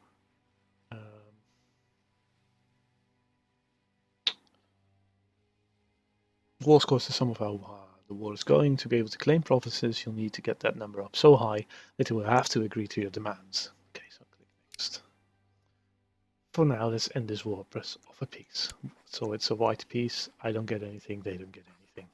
War scores the sum of how the war is going. To be able to claim provinces, you'll need to get that number up so high that it will have to agree to your demands. Okay, so click next. For now, let's end this war. Press offer peace. So it's a white peace. I don't get anything, they don't get anything.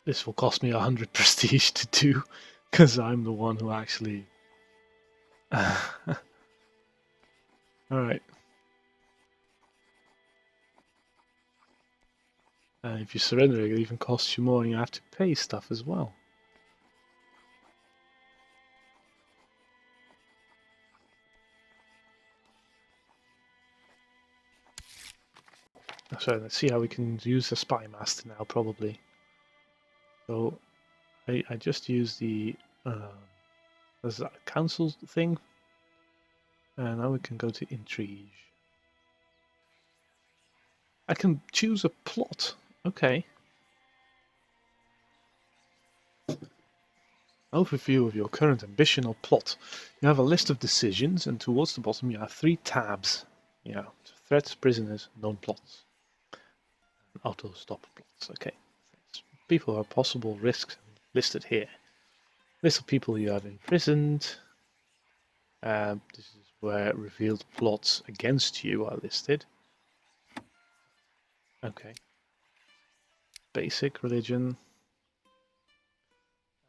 This will cost me 100 prestige to do, because I'm the one who actually... Alright. And if you surrender, it even costs you more and you have to pay stuff as well. So let's see how we can use the spy master now, probably. So I just use the there's that council thing, and now we can go to intrigue. I can choose a plot. Okay. Overview of your current ambition or plot. You have a list of decisions, and towards the bottom you have 3 tabs. Yeah, threats, prisoners, known plots. Auto stop plots. Okay. People are possible risks listed here. List of people you have imprisoned. This is where revealed plots against you are listed. Okay. Basic religion.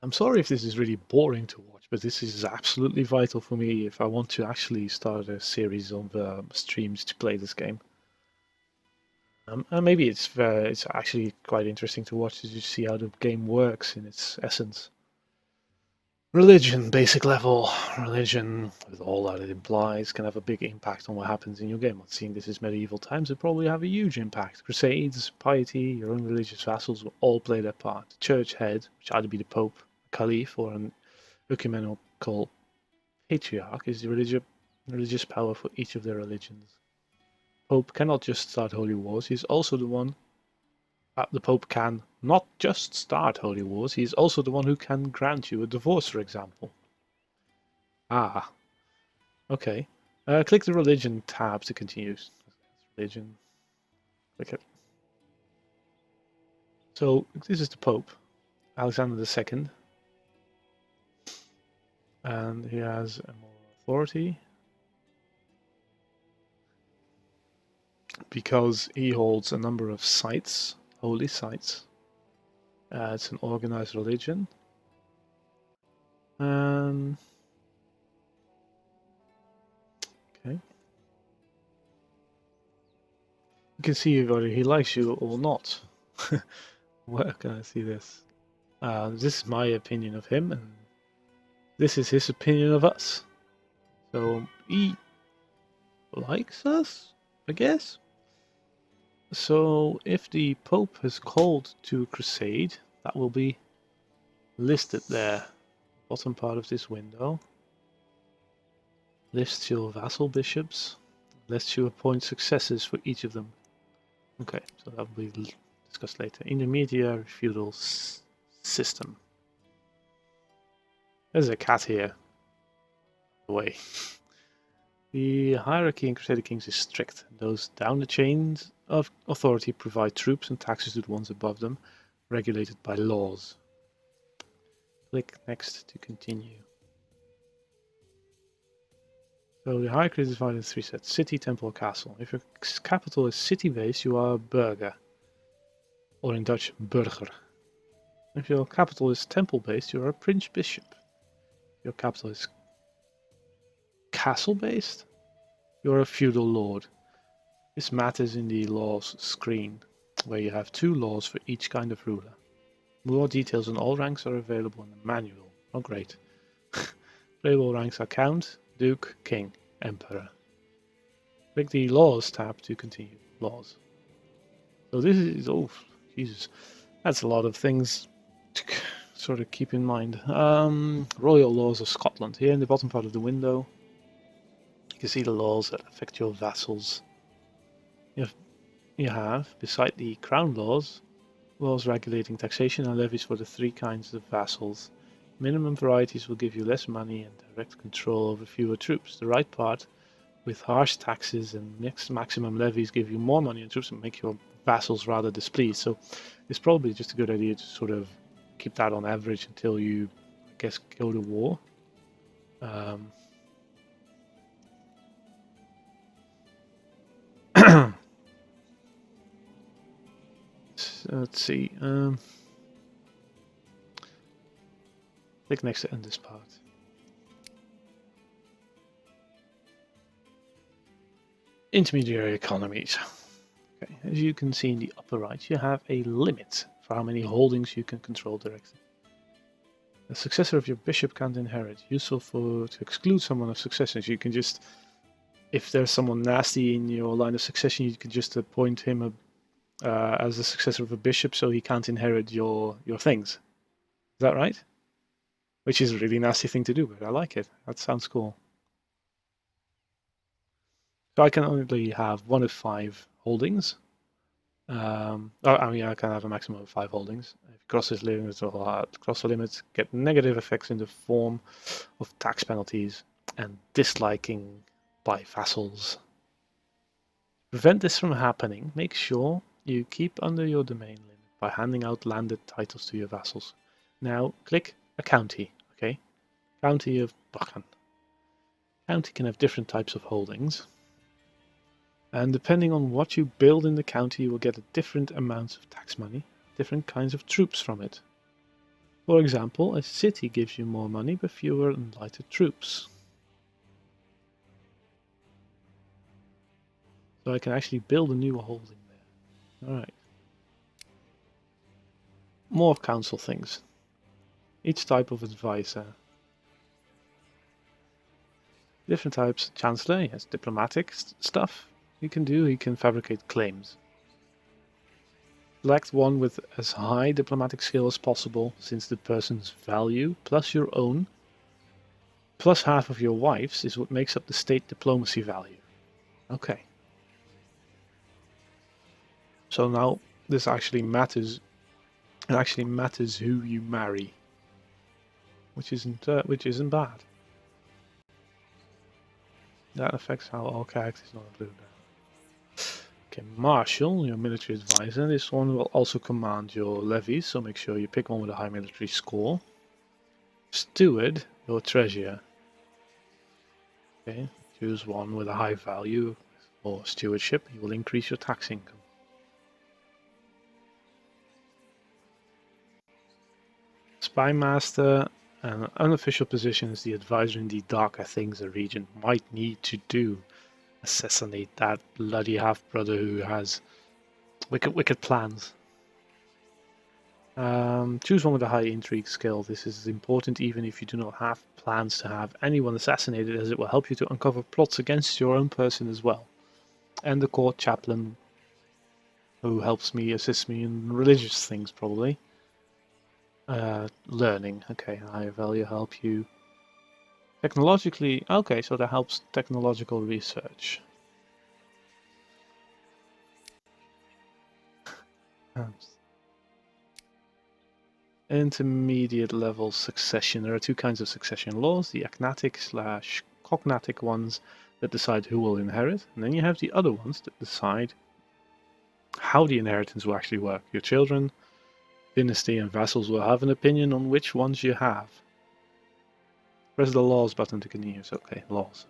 I'm sorry if this is really boring to watch, but this is absolutely vital for me if I want to actually start a series of streams to play this game. And maybe it's actually quite interesting to watch as you see how the game works in its essence. Religion, basic level. Religion, with all that it implies, can have a big impact on what happens in your game. Not seeing this is medieval times, it probably have a huge impact. Crusades, piety, your own religious vassals will all play their part. The church head, which either be the Pope, Caliph, or an ecumenical patriarch, is the religious power for each of their religions. Pope cannot just start holy wars, he is also the one the Pope can not just start holy wars, he is also the one who can grant you a divorce, for example. Ah. Okay. Click the religion tab to continue. Religion. Click it. So, this is the Pope, Alexander II. And he has more authority. Because he holds a number of sites. Holy sites. It's an organized religion. Okay. You can see whether he likes you or not. Where can I see this? This is my opinion of him, and this is his opinion of us. So he likes us, I guess. So if the Pope has called to a crusade, that will be listed there. Bottom part of this window. Lists your vassal bishops. lets you appoint successors for each of them. Okay, so that will be discussed later. Intermediary feudal system. There's a cat here. Away. The hierarchy in Crusader Kings is strict. Those down the chains of authority provide troops and taxes to the ones above them, regulated by laws. Click next to continue. So the hierarchy is divided into 3 sets: city, temple, or castle. If your capital is city-based, you are a burger, or in Dutch, burger. If your capital is temple-based, you are a prince-bishop. If your capital is castle-based, you are a feudal lord. This matters in the laws screen, where you have 2 laws for each kind of ruler. More details on all ranks are available in the manual. Oh great. Playable ranks are Count, Duke, King, Emperor. Click the Laws tab to continue. Laws. So this is, oh Jesus, that's a lot of things to sort of keep in mind. Royal Laws of Scotland. Here in the bottom part of the window, you can see the laws that affect your vassals. You have, beside the Crown Laws, laws regulating taxation and levies for the 3 kinds of vassals. Minimum varieties will give you less money and direct control over fewer troops. The right part, with harsh taxes and maximum levies, give you more money and troops and make your vassals rather displeased. So it's probably just a good idea to sort of keep that on average until you, I guess, go to war. Let's see. Click next to end this part. Intermediary economies. Okay, as you can see in the upper right, you have a limit for how many holdings you can control directly. The successor of your bishop can't inherit. Useful to exclude someone of succession. You can just, if there's someone nasty in your line of succession, you can just appoint him as the successor of a bishop, so he can't inherit your things. Is that right? Which is a really nasty thing to do, but I like it. That sounds cool. So I can only have 1 of 5 holdings. I mean, I can have a maximum of 5 holdings. If you cross this limit or cross the limit, get negative effects in the form of tax penalties and disliking by vassals. To prevent this from happening, make sure you keep under your domain limit by handing out landed titles to your vassals. Now click a county, okay? County of Bachen. County can have different types of holdings. And depending on what you build in the county, you will get different amounts of tax money, different kinds of troops from it. For example, a city gives you more money but fewer and lighter troops. So I can actually build a new holding there. Alright. More council things. Each type of advisor. Different types. Chancellor, he has diplomatic stuff. He can fabricate claims. Select one with as high diplomatic skill as possible, since the person's value plus your own plus half of your wife's is what makes up the state diplomacy value. Okay. So now this actually matters. It actually matters who you marry, which isn't bad. That affects how all characters not included. Okay, Marshal, your military advisor. This one will also command your levies, so make sure you pick one with a high military score. Steward, your treasurer. Okay, choose one with a high value for stewardship. You will increase your tax income. Spy Master, an unofficial position is the advisor in the darker things a region might need to do. Assassinate that bloody half-brother who has wicked plans. Choose one with a high intrigue skill. This is important even if you do not have plans to have anyone assassinated, as it will help you to uncover plots against your own person as well. And the court chaplain, who assists me in religious things probably. Learning, okay, higher value help you technologically. Okay, so that helps technological research. Intermediate level succession. There are two kinds of succession laws, the agnatic/cognatic ones that decide who will inherit, and then you have the other ones that decide how the inheritance will actually work. Your children, dynasty, and vassals will have an opinion on which ones you have. Press the laws button to continue. Okay, laws.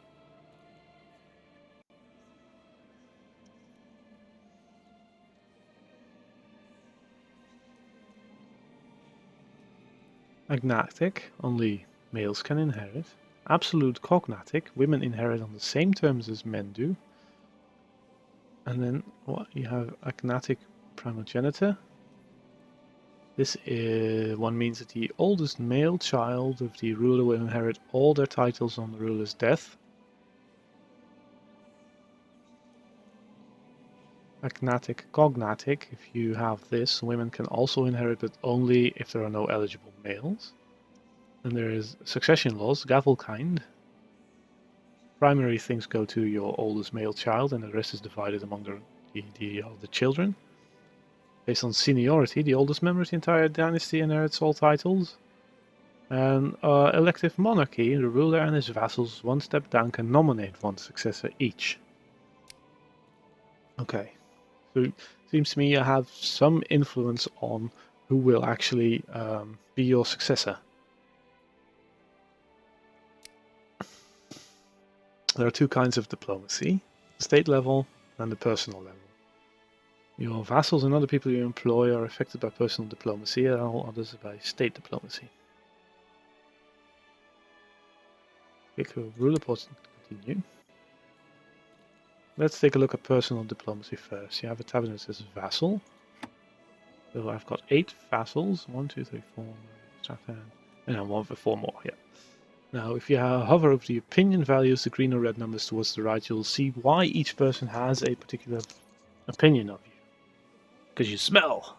Agnatic, only males can inherit. Absolute cognatic, women inherit on the same terms as men do. And then what you have agnatic primogenitor. This one means that the oldest male child of the ruler will inherit all their titles on the ruler's death. Agnatic cognatic, if you have this, women can also inherit, but only if there are no eligible males. Then there is succession laws, gavelkind. Primary things go to your oldest male child, and the rest is divided among the children. Based on seniority, the oldest member of the entire dynasty inherits all titles. And elective monarchy, the ruler and his vassals, one step down, can nominate one successor each. Okay, so it seems to me you have some influence on who will actually be your successor. There are two kinds of diplomacy, state level and the personal level. Your vassals and other people you employ are affected by personal diplomacy, and all others by state diplomacy. Click ruler port and continue. Let's take a look at personal diplomacy first. You have a tab that says vassal. So I've got 8 vassals. 1, 2, 3, 4, and then 1 for 4 more. Yeah. Now, if you hover over the opinion values, the green or red numbers towards the right, you'll see why each person has a particular opinion of you. Because you smell.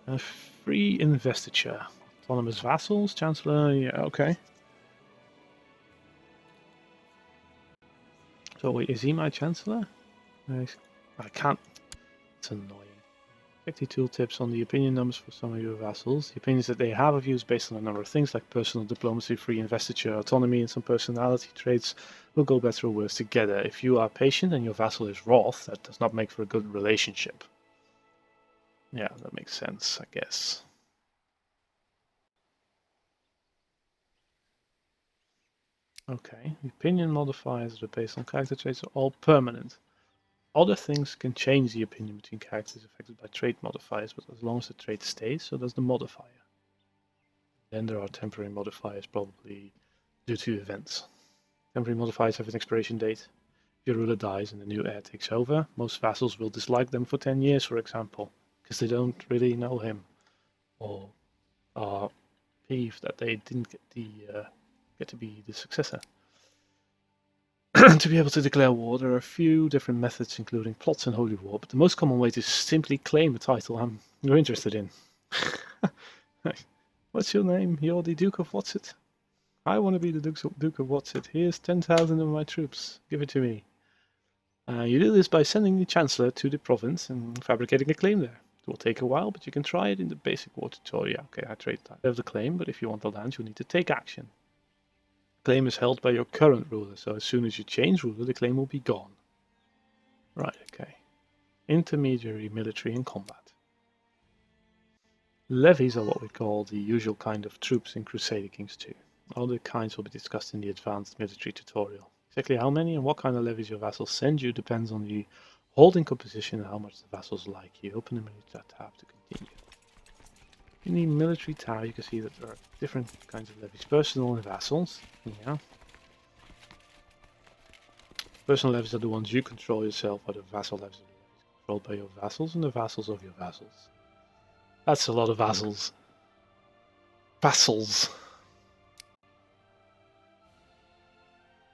A free investiture. Autonomous vassals, chancellor. Yeah, okay. So wait, is he my chancellor? I can't. It's annoying. 50 tooltips on the opinion numbers for some of your vassals. The opinions that they have of you is based on a number of things like personal diplomacy, free investiture, autonomy, and some personality traits will go better or worse together. If you are patient and your vassal is wroth, that does not make for a good relationship. Yeah, that makes sense, I guess. Okay, the opinion modifiers that are based on character traits are all permanent. Other things can change the opinion between characters affected by trait modifiers, but as long as the trait stays, so does the modifier. Then there are temporary modifiers, probably due to events. Temporary modifiers have an expiration date. If your ruler dies and the new heir takes over, most vassals will dislike them for 10 years, for example, because they don't really know him, or are peeved that they didn't get to be the successor. To be able to declare war, there are a few different methods, including plots and holy war, but the most common way to simply claim a title you're interested in. What's your name? You're the Duke of Whatsit? I want to be the Duke of Whatsit. Here's 10,000 of my troops. Give it to me. You do this by sending the Chancellor to the province and fabricating a claim there. It will take a while, but you can try it in the basic war tutorial. Okay, I trade time. You have the claim, but if you want the land, you need to take action. Claim is held by your current ruler, so as soon as you change ruler, the claim will be gone. Right, okay. Intermediary, military, and combat. Levies are what we call the usual kind of troops in Crusader Kings 2. Other kinds will be discussed in the advanced military tutorial. Exactly how many and what kind of levies your vassals send you depends on the holding composition and how much the vassals like you. Open the military tab to continue. In the military tab, you can see that there are different kinds of levies. Personal and vassals. Yeah. Personal levies are the ones you control yourself, while the vassal levies are the levies controlled by your vassals and the vassals of your vassals. That's a lot of vassals. Vassals.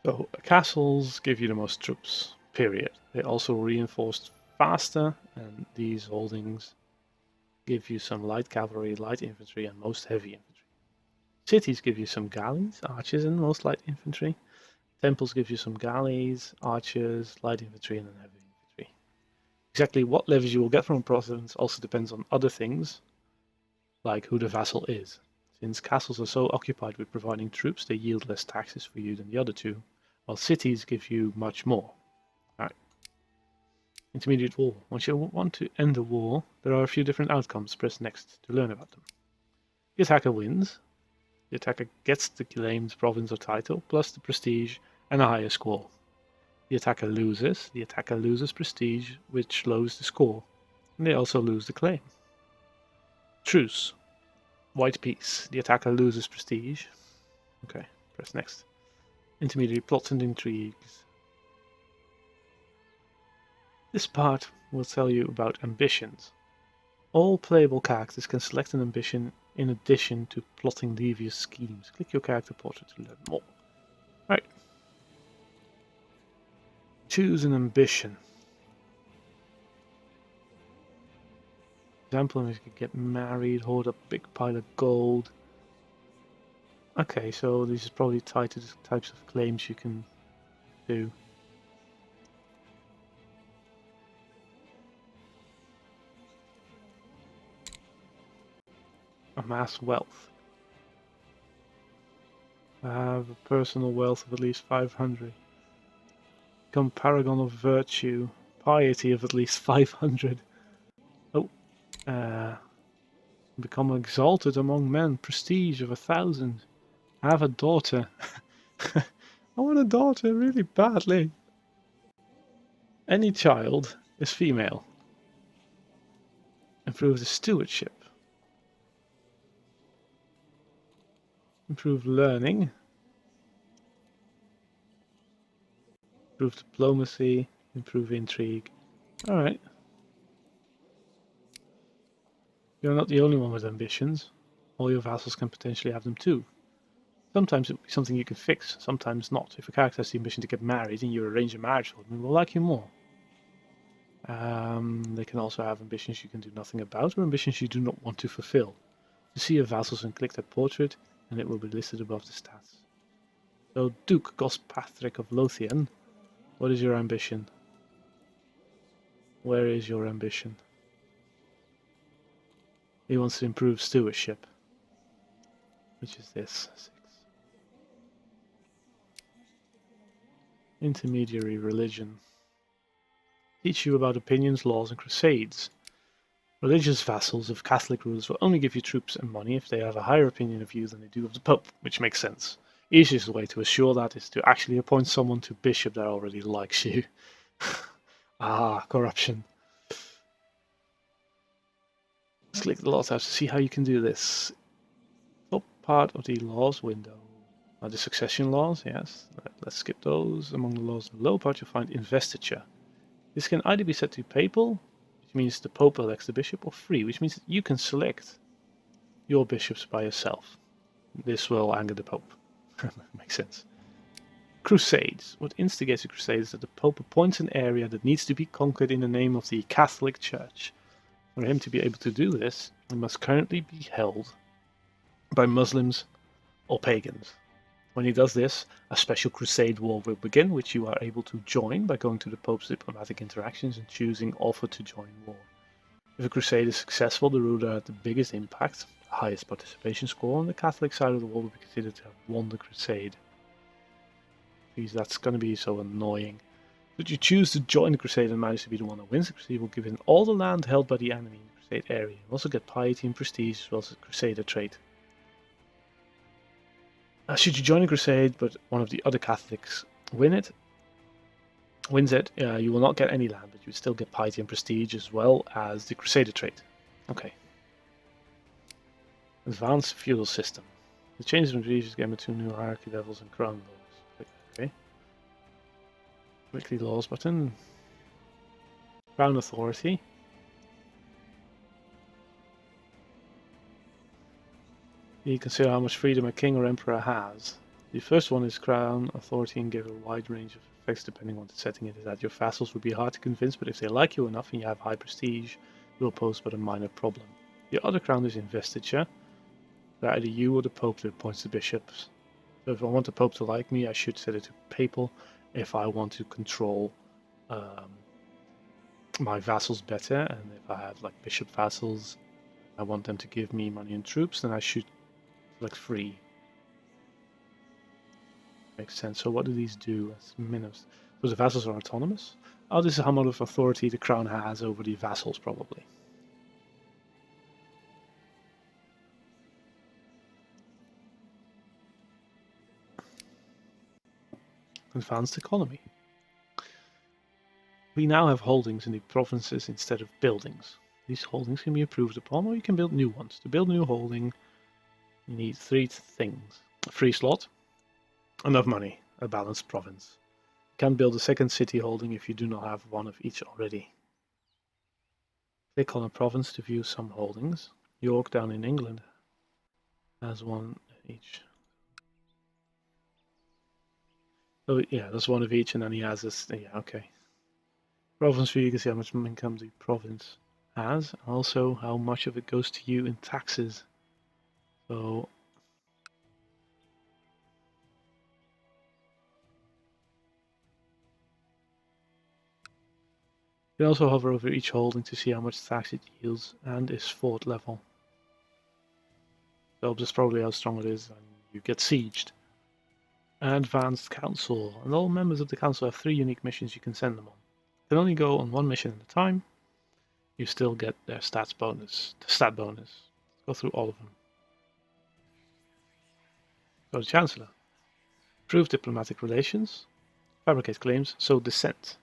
So, castles give you the most troops, period. They also reinforced faster, and these holdings give you some light cavalry, light infantry, and most heavy infantry. Cities give you some galleys, archers, and most light infantry. Temples give you some galleys, archers, light infantry, and then heavy infantry. Exactly what levies you will get from a province also depends on other things, like who the vassal is. Since castles are so occupied with providing troops, they yield less taxes for you than the other two, while cities give you much more. Alright. Intermediate war. Once you want to end the war, there are a few different outcomes. Press next to learn about them. The attacker wins. The attacker gets the claimed province or title, plus the prestige and a higher score. The attacker loses. The attacker loses prestige, which lowers the score. And they also lose the claim. Truce. White peace. The attacker loses prestige. Okay, press next. Intermediate plots and intrigues. This part will tell you about ambitions. All playable characters can select an ambition in addition to plotting devious schemes. Click your character portrait to learn more. Right. Choose an ambition. Example, you could get married, hoard a big pile of gold. Okay, so this is probably tied to the types of claims you can do. Amass wealth. Have a personal wealth of at least 500. Become paragon of virtue. Piety of at least 500. Oh. Become exalted among men. Prestige of 1,000. Have a daughter. I want a daughter really badly. Any child is female. Improve the stewardship. Improve learning. Improve diplomacy. Improve intrigue. Alright. You're not the only one with ambitions. All your vassals can potentially have them too. Sometimes it'll be something you can fix, sometimes not. If a character has the ambition to get married and you arrange a marriage for them, they will like you more. They can also have ambitions you can do nothing about, or ambitions you do not want to fulfill. To see your vassals and click that portrait, and it will be listed above the stats. So, Duke Gospatrick of Lothian, what is your ambition? Where is your ambition? He wants to improve stewardship. Which is this? 6. Intermediary religion. Teach you about opinions, laws, and crusades. Religious vassals of Catholic rulers will only give you troops and money if they have a higher opinion of you than they do of the Pope, which makes sense. Easiest way to assure that is to actually appoint someone to bishop that already likes you. Corruption. Let's click the laws tab to see how you can do this. Top part of the laws window. The succession laws, yes. Let's skip those. Among the laws in the lower part you'll find investiture. This can either be set to papal, which means the Pope elects the bishop, or free, which means that you can select your bishops by yourself. This will anger the Pope. Makes sense. Crusades. What instigates a crusade is that the Pope appoints an area that needs to be conquered in the name of the Catholic Church. For him to be able to do this, it must currently be held by Muslims or pagans. When he does this, a special crusade war will begin, which you are able to join by going to the Pope's diplomatic interactions and choosing offer to join war. If a crusade is successful, the ruler at the biggest impact, the highest participation score on the Catholic side of the war will be considered to have won the crusade. Jeez, that's going to be so annoying. Should you choose to join the crusade and manage to be the one that wins the crusade, will give in all the land held by the enemy in the crusade area. You also get piety and prestige as well as a crusader trait. Should you join a crusade, but one of the other Catholics wins it, you will not get any land, but you would still get piety and prestige as well as the crusader trait. Okay. Advanced feudal system. The changes from regions get to new hierarchy levels and crown laws. Okay. Quickly laws button. Crown authority. You consider how much freedom a king or emperor has. The first one is crown authority and give a wide range of effects depending on what the setting it is at. Your vassals would be hard to convince, but if they like you enough and you have high prestige, it will pose but a minor problem. The other crown is investiture, that either you or the Pope that appoints the bishops. So if I want the Pope to like me, I should set it to papal. If I want to control my vassals better, and if I have like bishop vassals, I want them to give me money and troops, then I should select free. Makes sense. So what do these do as minus? So the vassals are autonomous? Oh, this is how much of authority the crown has over the vassals, probably. Advanced economy. We now have holdings in the provinces instead of buildings. These holdings can be improved upon, or you can build new ones. To build a new holding, you need 3 things. A free slot, enough money, a balanced province. You can build a second city holding if you do not have one of each already. Click on a province to view some holdings. York down in England has one each. So yeah, that's one of each, and then he has this. Yeah, okay. Province view, you can see how much income the province has, and also how much of it goes to you in taxes. So you can also hover over each holding to see how much tax it yields and its fort level. So that's probably how strong it is, and you get sieged. Advanced Council, and all members of the council have 3 unique missions you can send them on. You can only go on 1 mission at a time. You still get their stat bonus. Let's go through all of them. Go to Chancellor. Improve diplomatic relations. Fabricate claims. Sow dissent.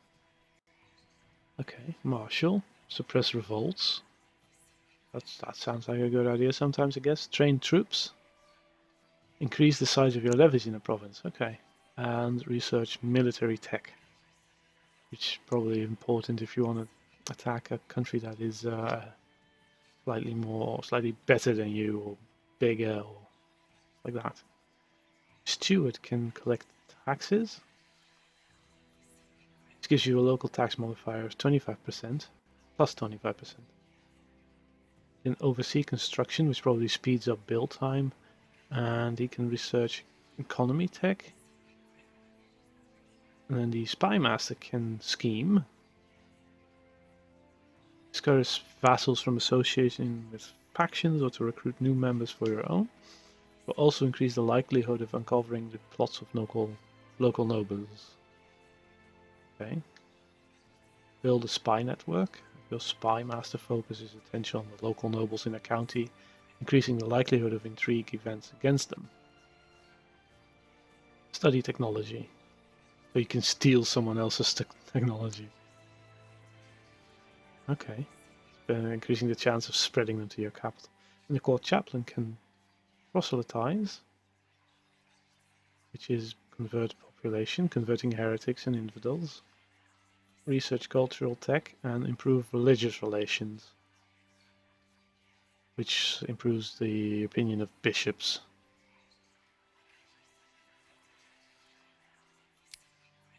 Okay. Marshal. Suppress revolts. That sounds like a good idea sometimes, I guess. Train troops. Increase the size of your levies in a province. Okay. And research military tech, which is probably important if you want to attack a country that is slightly better than you, or bigger, or like that. Steward can collect taxes. This gives you a local tax modifier of 25% plus 25%. You can oversee construction, which probably speeds up build time, and he can research economy tech. And then the spy master can scheme. Discourage vassals from associating with factions or to recruit new members for your own. Will also increase the likelihood of uncovering the plots of local nobles. Okay. Build a spy network. Your spy master focuses attention on the local nobles in a county, increasing the likelihood of intrigue events against them. Study technology. So you can steal someone else's technology. Okay. Increasing the chance of spreading them to your capital. And the court chaplain can proselytize, which is convert population, converting heretics and infidels. Research cultural tech and improve religious relations, which improves the opinion of bishops.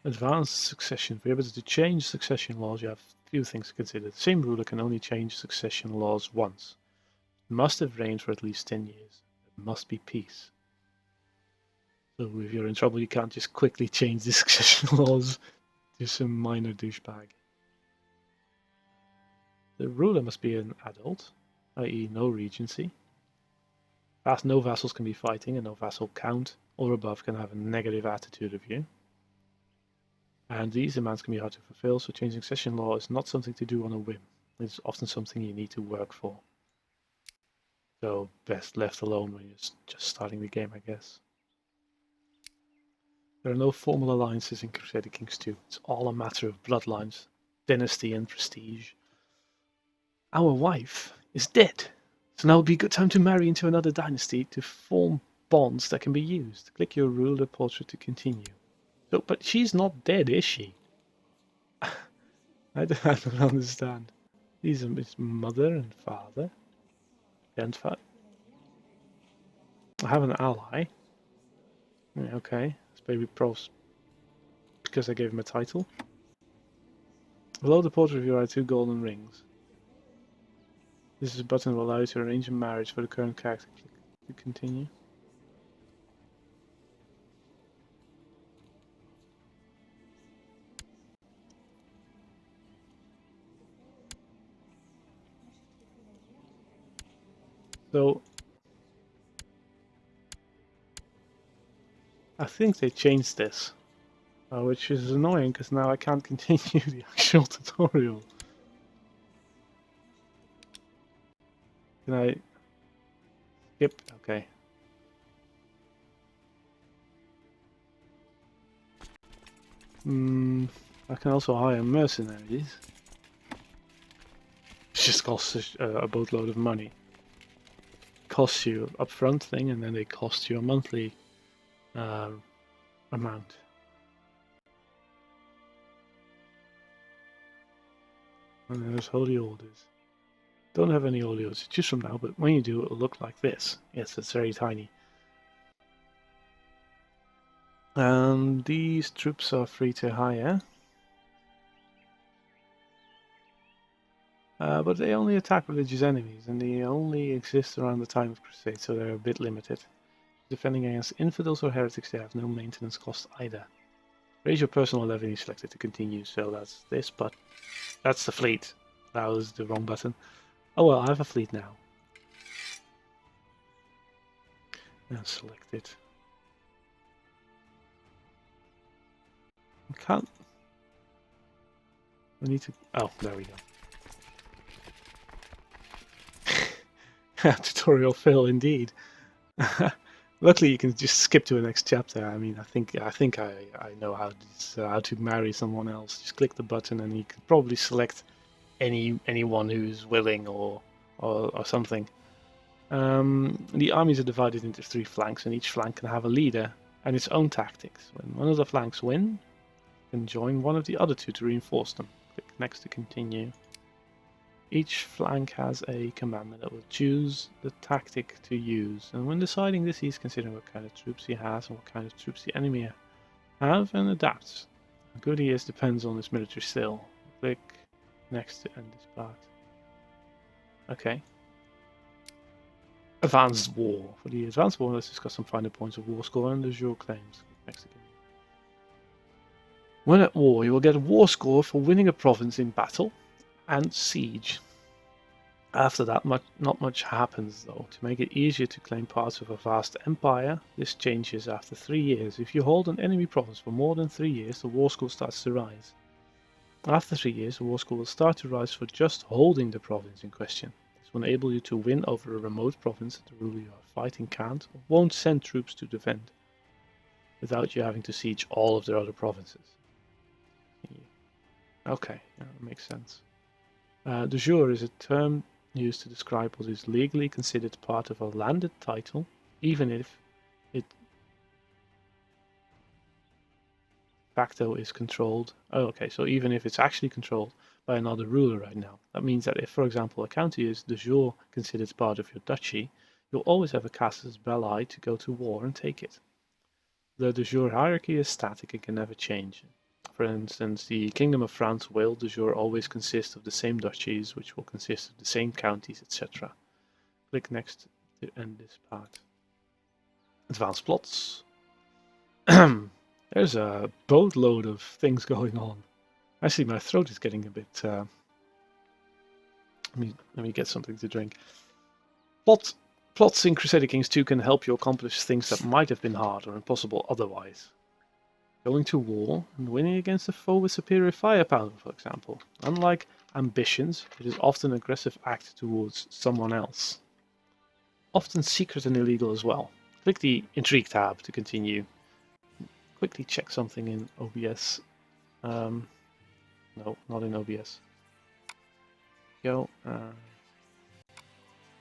Advanced succession. For able to change succession laws, you have a few things to consider. The same ruler can only change succession laws once. It must have reigned for at least 10 years. There must be peace. So if you're in trouble, you can't just quickly change the succession laws to some minor douchebag. The ruler must be an adult, i.e. no regency. No vassals can be fighting, and no vassal count or above can have a negative attitude of you. And these demands can be hard to fulfill, so changing succession law is not something to do on a whim. It's often something you need to work for. So best left alone when you're just starting the game, I guess. There are no formal alliances in Crusader Kings 2. It's all a matter of bloodlines, dynasty, and prestige. Our wife is dead, so now would be a good time to marry into another dynasty to form bonds that can be used. Click your ruler portrait to continue. So, but she's not dead, is she? I don't understand. These are his mother and father. Identify. I have an ally. Yeah, okay, it's baby pros. Because I gave him a title. Below the portrait of you are 2 golden rings. This is a button that will allow you to arrange a marriage for the current character. Click to continue. So I think they changed this, which is annoying because now I can't continue the actual tutorial. Can I skip? Okay. I can also hire mercenaries. It just costs a boatload of money. Costs you upfront thing, and then they cost you a monthly amount. And then there's holy orders. Don't have any holy orders to choose from now, but when you do, it'll look like this. Yes, it's very tiny. And these troops are free to hire. But they only attack religious enemies, and they only exist around the time of Crusade, so they're a bit limited. Defending against infidels or heretics, they have no maintenance cost either. Raise your personal revenue selected to continue, so that's this, but that's the fleet. That was the wrong button. Oh well, I have a fleet now. And select it. I can't. We need to. Oh, there we go. Tutorial fail indeed. Luckily, you can just skip to the next chapter. I mean, I think I know how to marry someone else. Just click the button, and you can probably select anyone who's willing or something. The armies are divided into 3 flanks, and each flank can have a leader and its own tactics. When one of the flanks win, you can join one of the other 2 to reinforce them. Click next to continue. Each flank has a commander that will choose the tactic to use, and when deciding this, he's considering what kind of troops he has and what kind of troops the enemy have, and adapts. How good he is depends on his military skill. Click next to end this part. Okay. Advanced War. For the Advanced War, let's discuss some final points of war score and the jour claims. Next again. When at war, you will get a war score for winning a province in battle and siege. After that, not much happens though. To make it easier to claim parts of a vast empire, this changes after 3 years. If you hold an enemy province for more than 3 years, the war score starts to rise. After 3 years, the war score will start to rise for just holding the province in question. This will enable you to win over a remote province that the ruler you are fighting can't or won't send troops to defend, without you having to siege all of their other provinces. Okay, yeah, that makes sense. De jure is a term used to describe what is legally considered part of a landed title, even if it facto is controlled. Oh, okay, so even if it's actually controlled by another ruler right now. That means that if, for example, a county is de jure considered part of your duchy, you'll always have a casus belli to go to war and take it. The de jure hierarchy is static and can never change. For instance, the Kingdom of France will de jure always consist of the same duchies, which will consist of the same counties, etc. Click next to end this part. Advanced plots. There's a boatload of things going on. Actually, my throat is getting a bit... let me get something to drink. Plots in Crusader Kings 2 can help you accomplish things that might have been hard or impossible otherwise. Going to war and winning against a foe with superior firepower, for example. Unlike ambitions, it is often an aggressive act towards someone else. Often secret and illegal as well. Click the Intrigue tab to continue. Quickly check something in OBS. No, not in OBS. Go.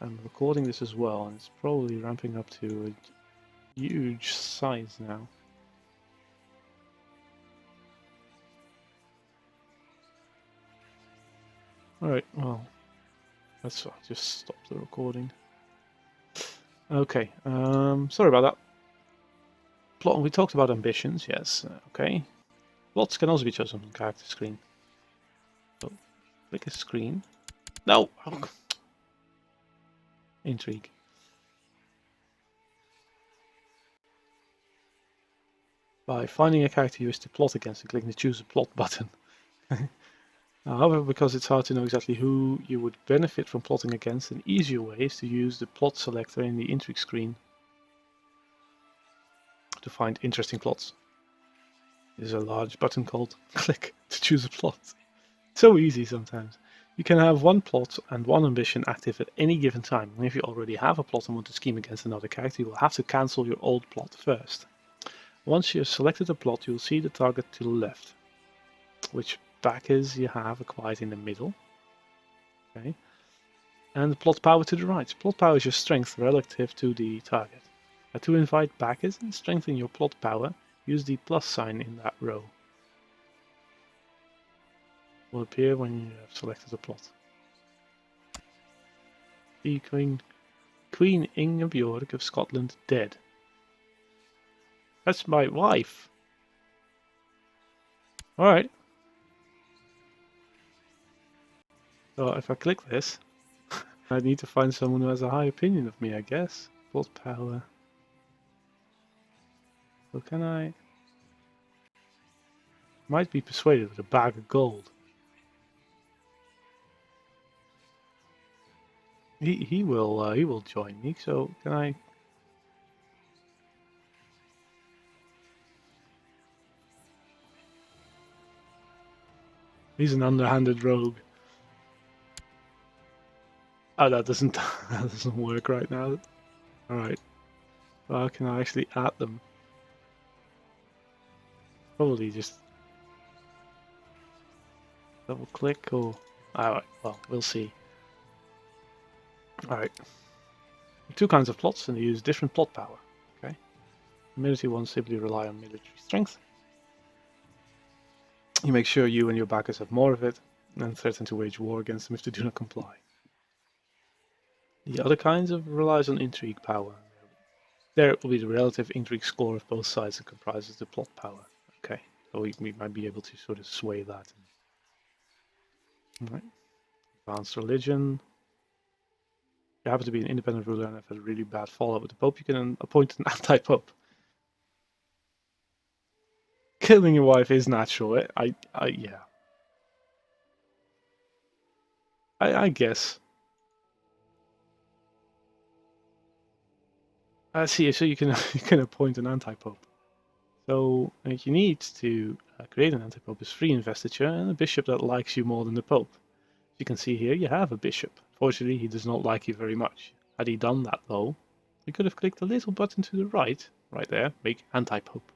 I'm recording this as well, and it's probably ramping up to a huge size now. Alright, well, let's just stop the recording. Okay, sorry about that. Plot, we talked about ambitions, yes, okay. Plots can also be chosen from the character screen. So, click a screen. No! Oh. Intrigue. By finding a character you wish to plot against and clicking the choose a plot button. However, because it's hard to know exactly who you would benefit from plotting against, an easier way is to use the plot selector in the intrigue screen to find interesting plots. There's a large button called click to choose a plot. So easy sometimes. You can have one plot and one ambition active at any given time. And if you already have a plot and want to scheme against another character, you will have to cancel your old plot first. Once you have selected a plot, you will see the target to the left, which backers you have acquired in the middle. Okay. And the plot power to the right. Plot power is your strength relative to the target. To invite backers and strengthen your plot power, use the plus sign in that row. Will appear when you have selected a plot. The Queen Ingeborg of Scotland dead. That's my wife. Alright. So if I click this, I need to find someone who has a high opinion of me, I guess. Plot power. So can I... Might be persuaded with a bag of gold. He will join me. So can I? He's an underhanded rogue. Oh, that doesn't that doesn't work right now. All right. Well, can I actually add them? Probably just double click or. Alright. Well, we'll see. All right. Two kinds of plots, and they use different plot power. Okay. The military ones simply rely on military strength. You make sure you and your backers have more of it, and threaten to wage war against them if they do not comply. The other kinds of relies on intrigue power. There will be the relative intrigue score of both sides that comprises the plot power. Okay, so we might be able to sort of sway that. All right. Advanced religion. If you happen to be an independent ruler and have had a really bad fallout with the Pope, you can appoint an anti-Pope. Killing your wife is natural. Yeah. I guess. I see. So you can you can appoint an anti-Pope. So what you need to create an anti-Pope is free investiture and a bishop that likes you more than the Pope. As you can see here, you have a bishop. Fortunately, he does not like you very much. Had he done that, though, you could have clicked the little button to the right there, make anti-Pope.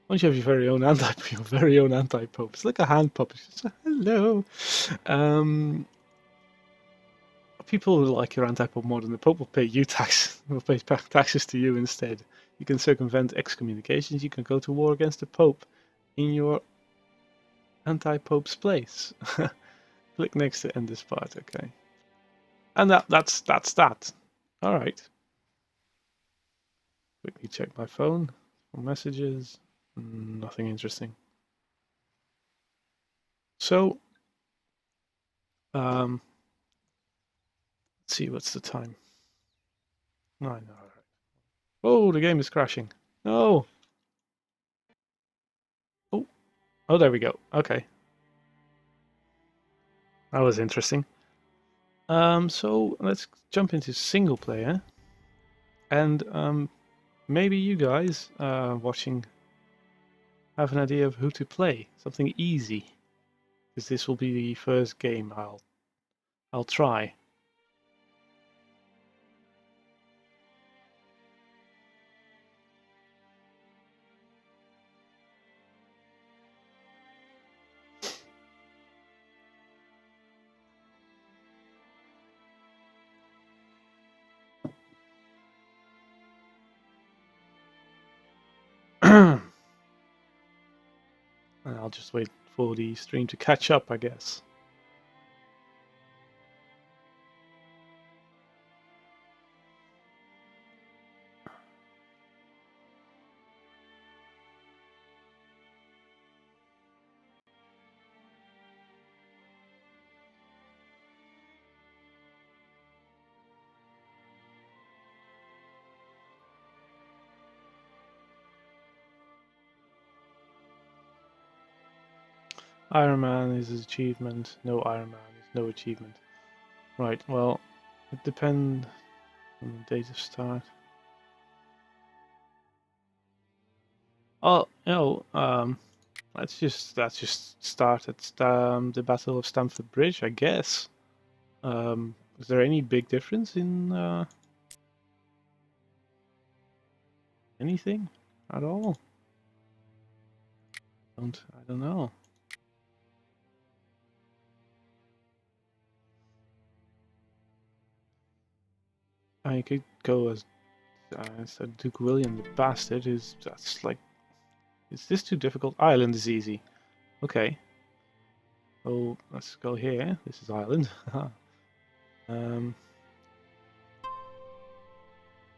Once you have your very own anti-Pope, it's like a hand puppet. It's just, hello. People who like your anti-Pope more than the Pope will pay you will pay taxes to you instead. You can circumvent excommunications. You can go to war against the Pope in your anti-Pope's place. Click next to end this part. Okay. And that's that. All right. Quickly check my phone for messages. Nothing interesting. So, let's see, what's the time? 9. All right. Oh, the game is crashing. No. Oh, there we go. Okay. That was interesting. So let's jump into single player, and maybe you guys watching have an idea of who to play. Something easy, because this will be the first game I'll try. And I'll just wait for the stream to catch up, I guess. Iron Man is his achievement. No Iron Man is no achievement. Right, well, it depends on the date of start. Oh, no, let's just start at the Battle of Stamford Bridge, I guess. Is there any big difference in anything at all? I don't know. I could go as Duke William the Bastard. That's like, is this too difficult? Ireland is easy. Okay. Oh, let's go here. This is Ireland. um,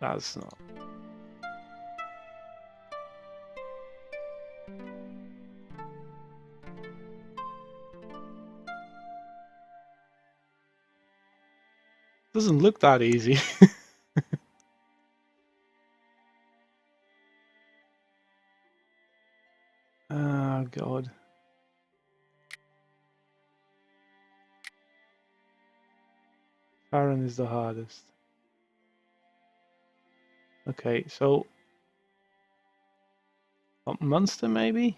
that's not. Doesn't look that easy. Oh God. Farron is the hardest. Okay, so Munster maybe?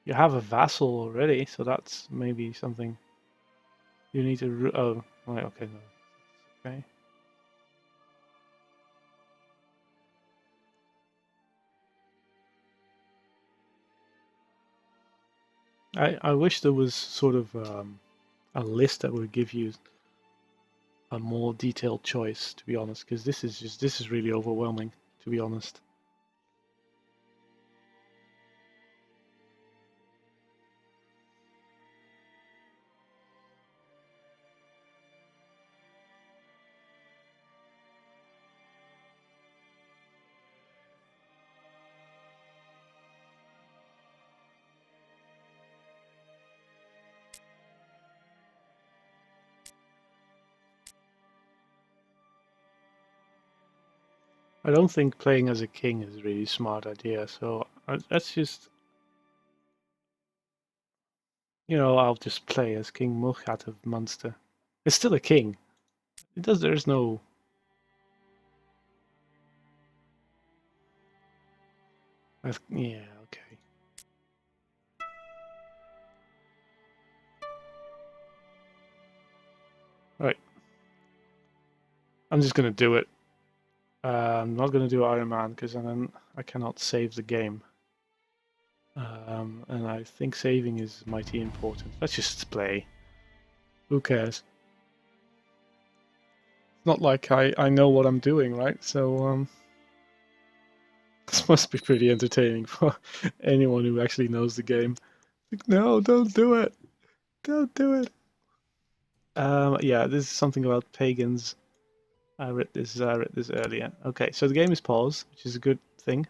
You have a vassal already, so that's maybe something you need to. Oh, right. Okay, no. Okay. I wish there was sort of a list that would give you a more detailed choice, to be honest, because this is really overwhelming, to be honest. I don't think playing as a king is a really smart idea, so let's just, I'll just play as King Murchat of Munster. It's still a king. There's no. Yeah, okay. Right. I'm just gonna do it. I'm not gonna do Iron Man because then I cannot save the game. And I think saving is mighty important. Let's just play. Who cares? It's not like I know what I'm doing, right? So this must be pretty entertaining for anyone who actually knows the game. Like, no, don't do it. Don't do it. Yeah, this is something about pagans. I read this earlier. Okay, so the game is paused, which is a good thing.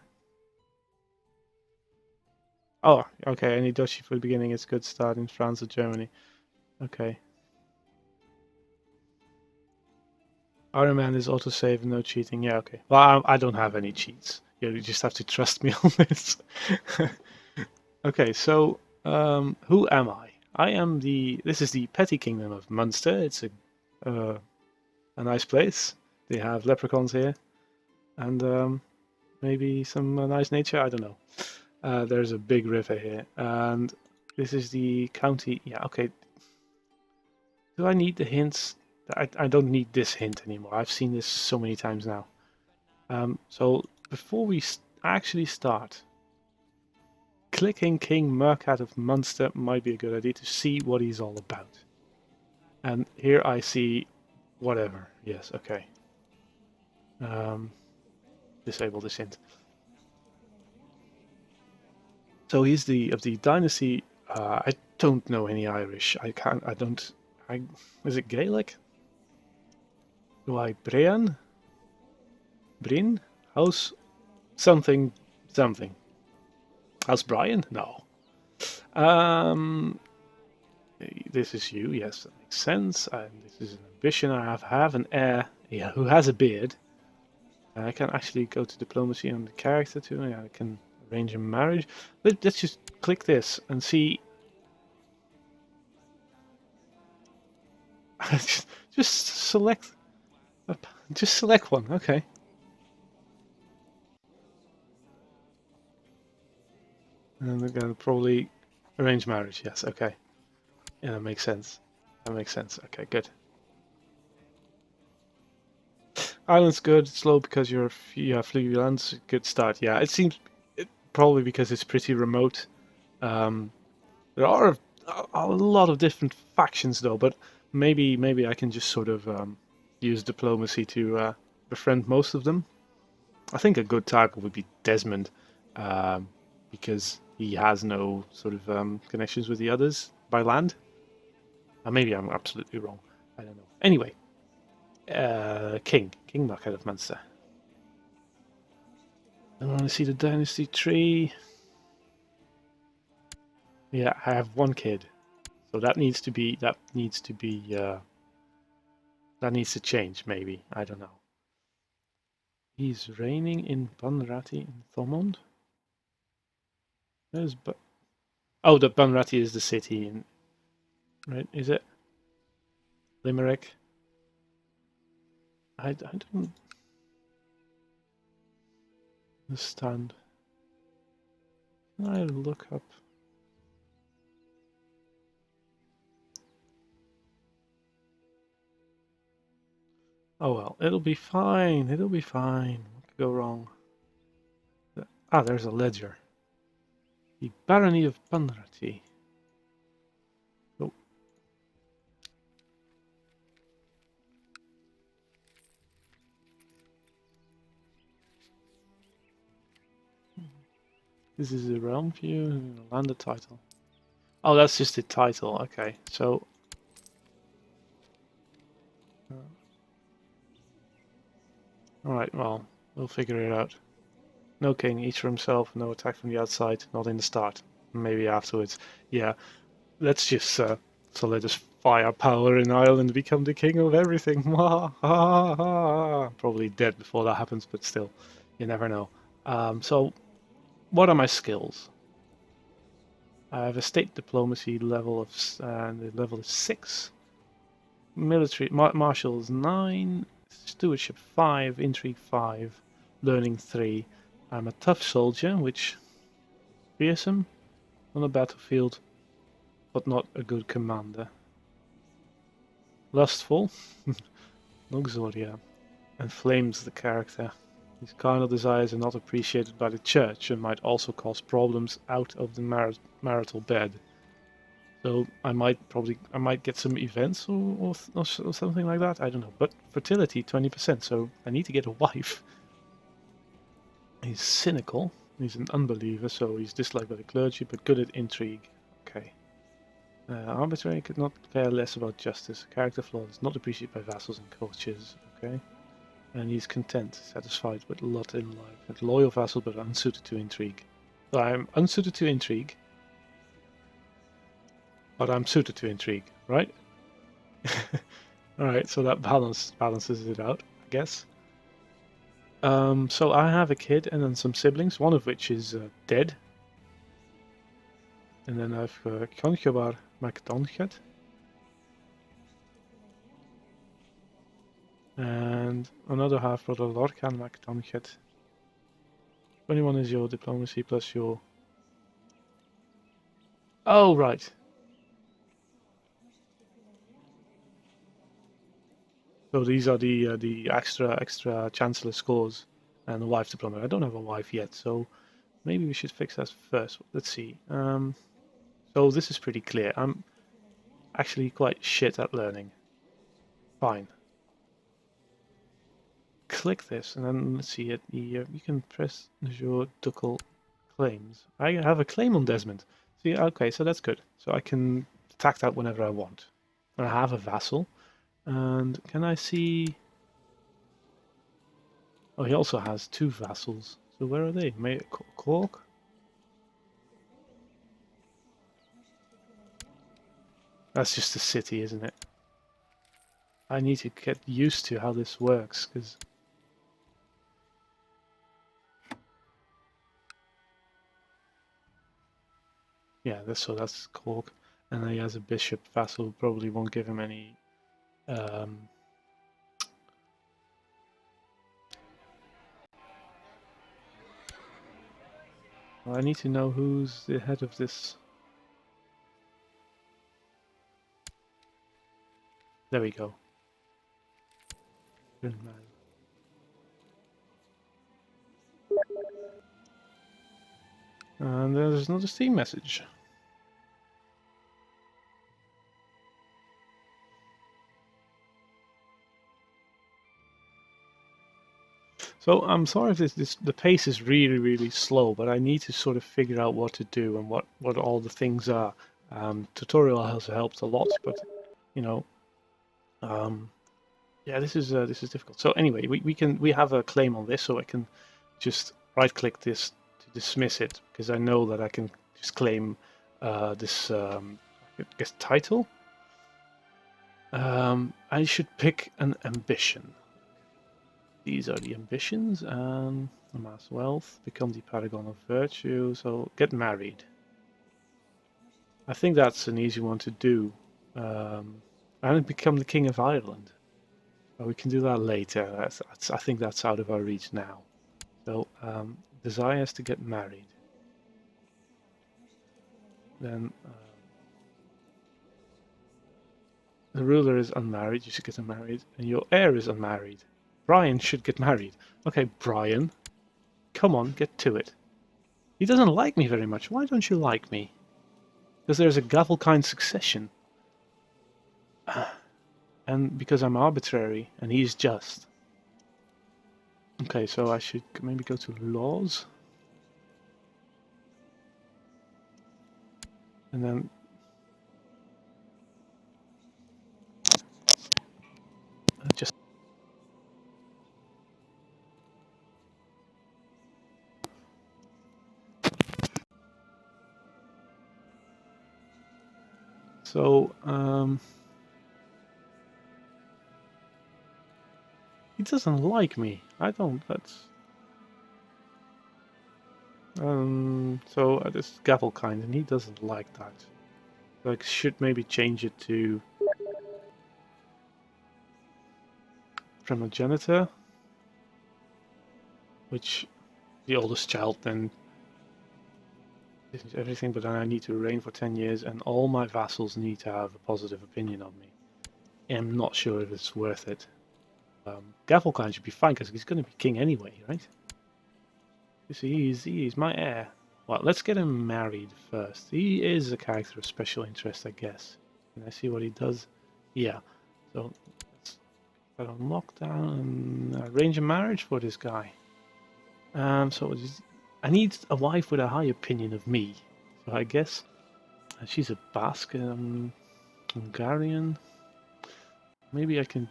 Oh, okay, any duchy for the beginning is a good start in France or Germany. Okay. Iron Man is autosave, no cheating. Yeah, okay. Well, I don't have any cheats. You just have to trust me on this. Okay, so who am I? I am This is the petty kingdom of Munster. It's a nice place. They have leprechauns here, and maybe some nice nature. I don't know. There's a big river here, and this is the county. Yeah, okay. Do I need the hints? I don't need this hint anymore. I've seen this so many times now. So before we actually start, clicking King Murchat of Munster might be a good idea to see what he's all about. And here I see whatever. Yes, okay. Disable this hint. So he's of the dynasty. I don't know any Irish. I can't. I don't. Is it Gaelic? Do I Brian? Bryn? House something something. House Brian? No. Um, this is you. Yes, that makes sense. And this is an ambition I have an heir. Yeah, who has a beard. I can actually go to diplomacy on the character too. Yeah, I can Arrange a marriage. Let's just click this and see. just select. Just select one. Okay. And we're gonna probably arrange marriage. Yes. Okay. Yeah, that makes sense. That makes sense. Okay, good. Island's good. Slow because you're fluid lands. Good start. Yeah, it seems probably because it's pretty remote. There are a lot of different factions though, but maybe I can just sort of use diplomacy to befriend most of them. I think a good target would be Desmond, um, because he has no sort of connections with the others by land. Maybe I'm absolutely wrong. I don't know. Anyway, King Market of Munster. I want to see the dynasty tree. Yeah, I have one kid, so that needs to change. Maybe, I don't know. He's reigning in Bunratty in Thomond. There's oh, the Bunratty is the city in, right? Is it Limerick? I don't understand. Can I look up? Oh well, it'll be fine. It'll be fine. What could go wrong? Ah, there's a ledger. The Barony of Bunratty. Oh. This is a realm view, landed title. Oh, that's just the title. Okay, so. Alright, well, we'll figure it out. No king, each for himself, no attack from the outside, not in the start. Maybe afterwards. Yeah, let's just solidify our power in Ireland, become the king of everything. Probably dead before that happens, but still, you never know. So, what are my skills? I have a state diplomacy level of, the level is 6. Military, martial is 9. Stewardship 5. Intrigue 5. Learning 3. I'm a tough soldier, which fearsome on the battlefield, but not a good commander. Lustful, Luxuria, inflames the character. These carnal desires are not appreciated by the church and might also cause problems out of the marital bed. So I might get some events or something like that. I don't know. But fertility 20%. So I need to get a wife. He's cynical. He's an unbeliever, so he's disliked by the clergy, but good at intrigue. Okay. Arbitrary, could not care less about justice. Character flaws, not appreciated by vassals and coaches. Okay. And he's content, satisfied with a lot in life. A loyal vassal, but unsuited to intrigue. So I'm unsuited to intrigue, but I'm suited to intrigue, right? Alright, so that balances it out, I guess. So I have a kid and then some siblings, one of which is dead. And then I've Conchobar MacDonchet. And another half brother Lorcan MacDonchet. 21 is your diplomacy plus your. Oh, right. So these are the extra chancellor scores and the wife diploma. I don't have a wife yet, so maybe we should fix that first. Let's see. So this is pretty clear. I'm actually quite shit at learning. Fine. Click this, and then let's see it. You can press your ducal claims. I have a claim on Desmond. See, okay, so that's good. So I can attack that whenever I want. And I have a vassal. And can I see? Oh, he also has 2 vassals. So where are they? Cork? That's just a city, isn't it? I need to get used to how this works, because Yeah, that's Cork, and then he has a bishop vassal who probably won't give him any. Well, I need to know who's the head of this. There we go. Good man. And there's another Steam message. So I'm sorry if the pace is really slow, but I need to sort of figure out what to do and what all the things are. Tutorial has helped a lot, but you know, yeah, this is difficult. So anyway, we have a claim on this, so I can just right click this to dismiss it because I know that I can just claim this I guess title. I should pick an ambition. These are the ambitions, and amass wealth, become the paragon of virtue, so get married. I think that's an easy one to do. And become the king of Ireland. But we can do that later. I think that's out of our reach now. So desires to get married. Then the ruler is unmarried, you should get married, and your heir is unmarried. Brian should get married. Okay, Brian, come on, get to it. He doesn't like me very much. Why don't you like me? Because there's a Gavelkind succession. And because I'm arbitrary and he's just. Okay, so I should maybe go to laws. And then just so he doesn't like me. I don't. That's so this Gavelkind, and he doesn't like that. Like, should maybe change it to primogenitor, which the oldest child then is everything, but then I need to reign for 10 years, and all my vassals need to have a positive opinion of me. I'm not sure if it's worth it. Gavelkind should be fine because he's going to be king anyway, right? He's my heir. Well, let's get him married first. He is a character of special interest, I guess. Can I see what he does? Yeah. So let's put on lockdown and arrange a marriage for this guy. So I need a wife with a high opinion of me. So I guess she's a Basque, Hungarian. Maybe I can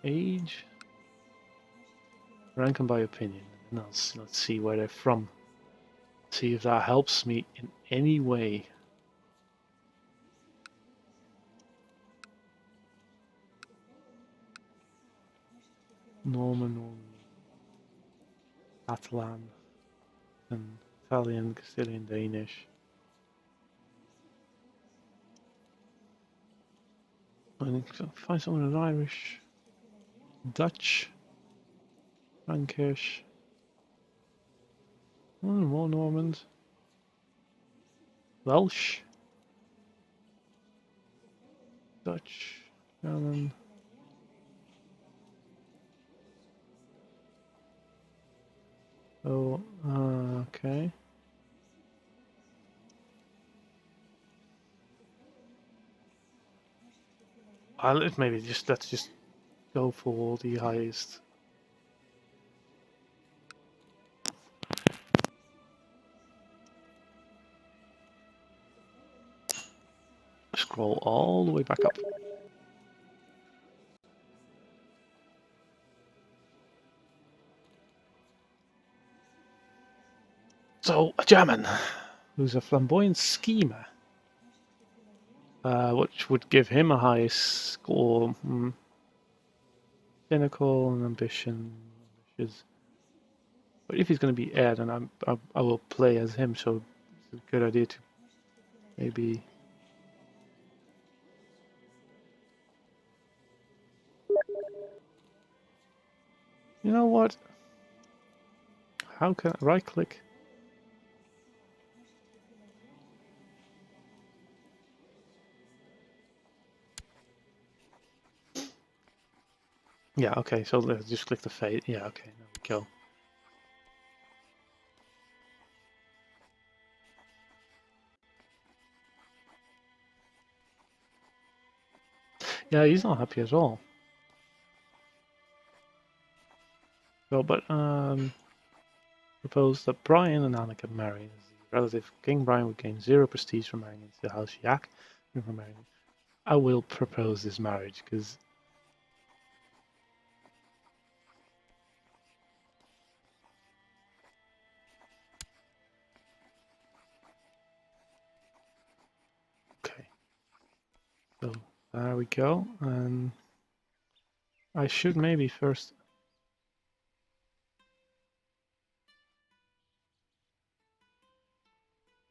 age, rank them by opinion. And let's see where they're from. See if that helps me in any way. Norman, Catalan, and Italian, Castilian, Danish. I find someone in Irish, Dutch, Frankish. More Normans. Welsh, Dutch, German. Oh, okay. Maybe let's just go for the highest. Scroll all the way back up. So, a German, who's a flamboyant schemer, which would give him a high score. Cynical and ambitious. But if he's going to be heir, then I will play as him. So it's a good idea to maybe. You know what? How can I right click? Yeah, okay, so let's just click the fade. Yeah, okay, there we go. Yeah, he's not happy at all. So, but propose that Brian and Anna get married. As the relative, King Brian would gain 0 prestige for marrying into the House Yak. For marrying. I will propose this marriage because. Okay. So there we go, and I should maybe first.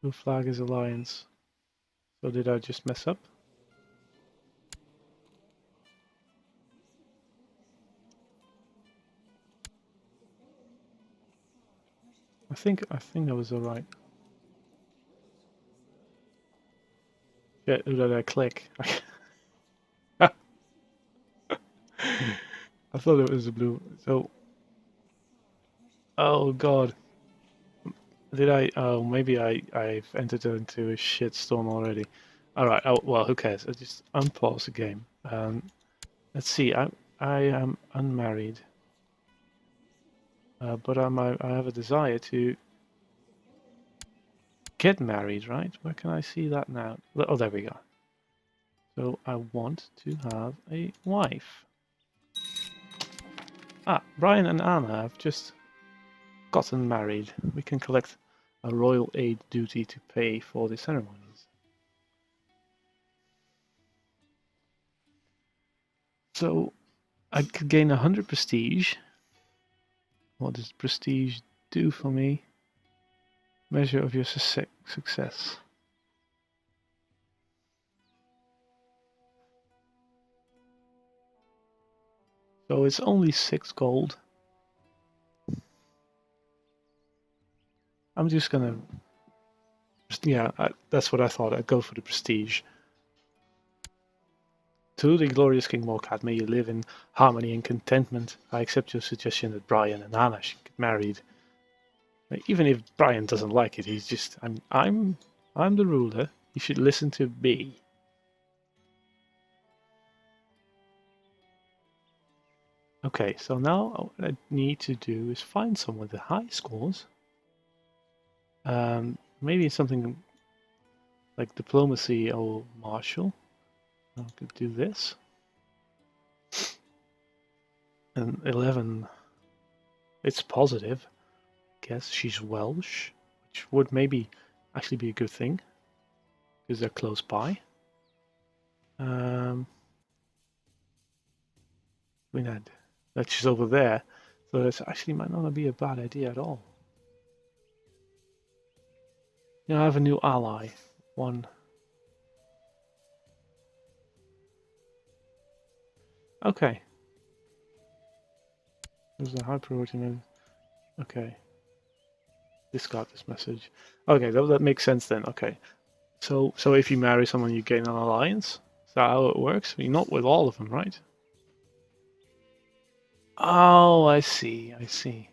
Blue flag is alliance. So did I just mess up? I think that was alright. Yeah, who did I click? I thought it was a blue. So, oh god, did I? Oh, maybe I've entered into a shitstorm already. All right. Oh, well, who cares? I just unpause the game. Let's see. I am unmarried, but I have a desire to get married. Right? Where can I see that now? Oh, there we go. So I want to have a wife. Ah, Brian and Anna have just gotten married. We can collect a royal aid duty to pay for the ceremonies. So I could gain 100 prestige. What does prestige do for me? Measure of your success. So it's only 6 gold. I'm just gonna. Yeah, that's what I thought. I'd go for the prestige. To the glorious King Morcat, may you live in harmony and contentment. I accept your suggestion that Brian and Anna should get married. Even if Brian doesn't like it, he's just I'm the ruler. You should listen to me. Okay, so now what I need to do is find someone with the high scores. Maybe something like diplomacy or martial. I could do this. And 11, it's positive. Guess she's Welsh, which would maybe actually be a good thing because they're close by. We had that she's over there, so this actually might not be a bad idea at all. You know, I have a new ally. One. Okay. There's a high priority message. Okay. Discard this message. Okay, that makes sense then. Okay. So if you marry someone, you gain an alliance. Is that how it works? You're not with all of them, right? Oh, I see. I see.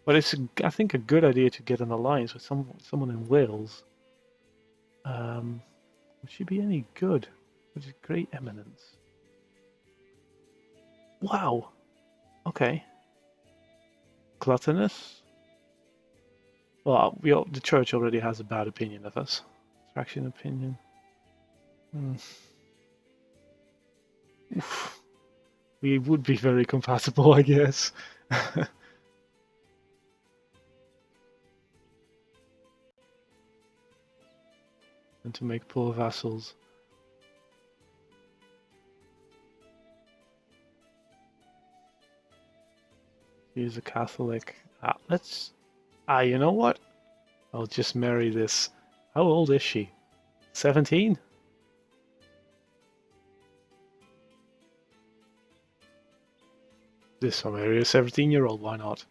But it's, I think, a good idea to get an alliance with someone in Wales. Would she be any good? Which is great eminence. Wow. Okay. Gluttonous. Well, the church already has a bad opinion of us. Faction opinion. We would be very compatible, I guess. And to make poor vassals. He is a Catholic. Let's Ah, you know what? I'll just marry this. How old is she? 17? This will marry a 17-year-old, why not?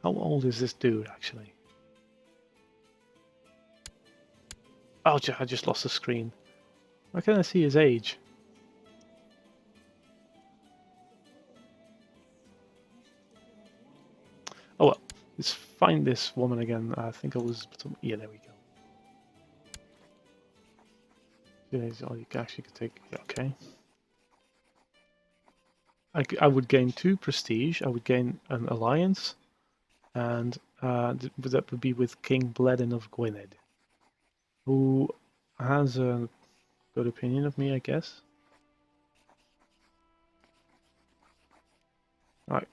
How old is this dude, actually? Oh, I just lost the screen. Why can't I see his age? Oh well, let's find this woman again. I think it was... Yeah, there we go. Oh, you actually could take... Okay. I would gain 2 prestige. I would gain an alliance. And that would be with King Bledin of Gwynedd, who has a good opinion of me, I guess. Right.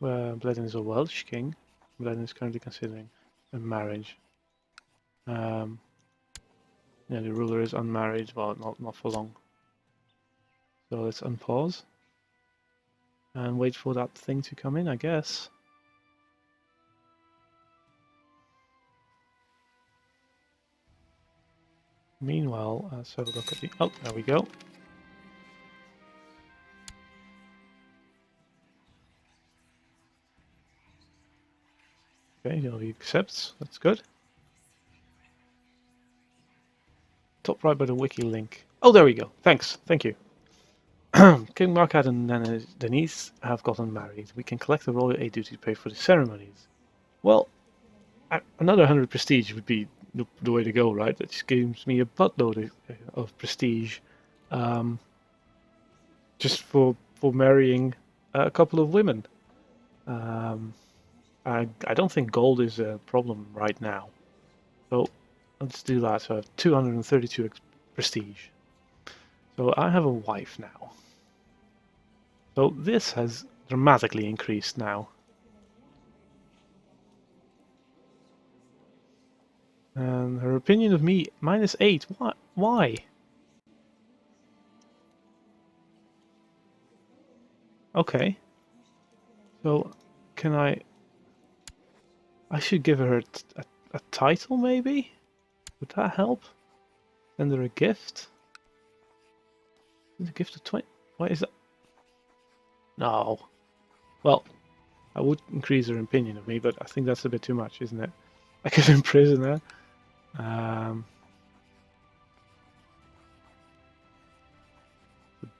Bledin is a Welsh king. Bledin is currently considering a marriage. Yeah, the ruler is unmarried. Well, not for long. So let's unpause and wait for that thing to come in, I guess. Meanwhile, let's have a look at the... Oh, there we go. Okay, he accepts. That's good. Top right by the wiki link. Oh, there we go. Thanks. Thank you. King Marquette and Denise have gotten married. We can collect the royal aid duty to pay for the ceremonies. Well, another 100 prestige would be the way to go, right? That just gives me a buttload of prestige, just for marrying a couple of women. I don't think gold is a problem right now, so let's do that. So I have 232 prestige. So I have a wife now. So this has dramatically increased now. And her opinion of me, -8. What? Why? Okay. So, can I should give her a title, maybe? Would that help? Send her a gift? A gift of 20? What is that? No. Well, I would increase her opinion of me, but I think that's a bit too much, isn't it? I could imprison her. A